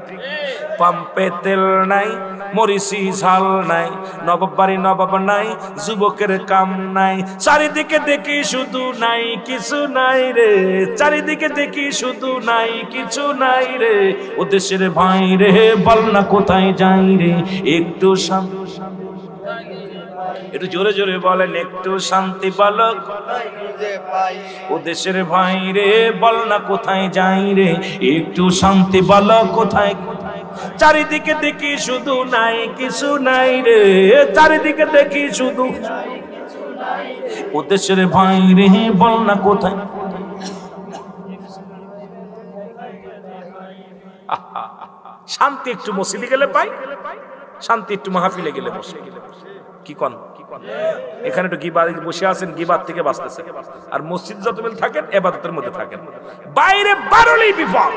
Speaker 1: পাম্পে তেল নাই, মরিচি ঝাল নাই, নবাব বাড়ি নবাব নাই, যুবকের কাম নাই। চারিদিকে দেখি শুধু নাই কিছু নাই রে, চারিদিকে দেখি শুধু নাই কিছু নাই রে। ও দেশের ভাই রে বল না কোথায় যাই রে, একটু শান্তি। একটু জোরে জোরে বলেন, একটু শান্তি বলো। ও দেশের ভাই রে বল না কোথায় যাই রে, একটু শান্তি বলো কোথায়। চারিদিকে দেখি শুধু নাই কিছু নাই রে, চারিদিকে দেখি শুধু। ও দেশের ভাই রে বল না কোথায়। শান্তি একটু মসজিদে গেলে পাই, শান্তি একটু মাহফিলে গেলে বসে। কি কন এখানে একটু গিবাত বসে আছেন, গিবাত থেকে বাঁচতেছে। আর মসজিদ যতবেল থাকেন ইবাদতের মধ্যে থাকেন, বাইরে বারলেই বিপদ।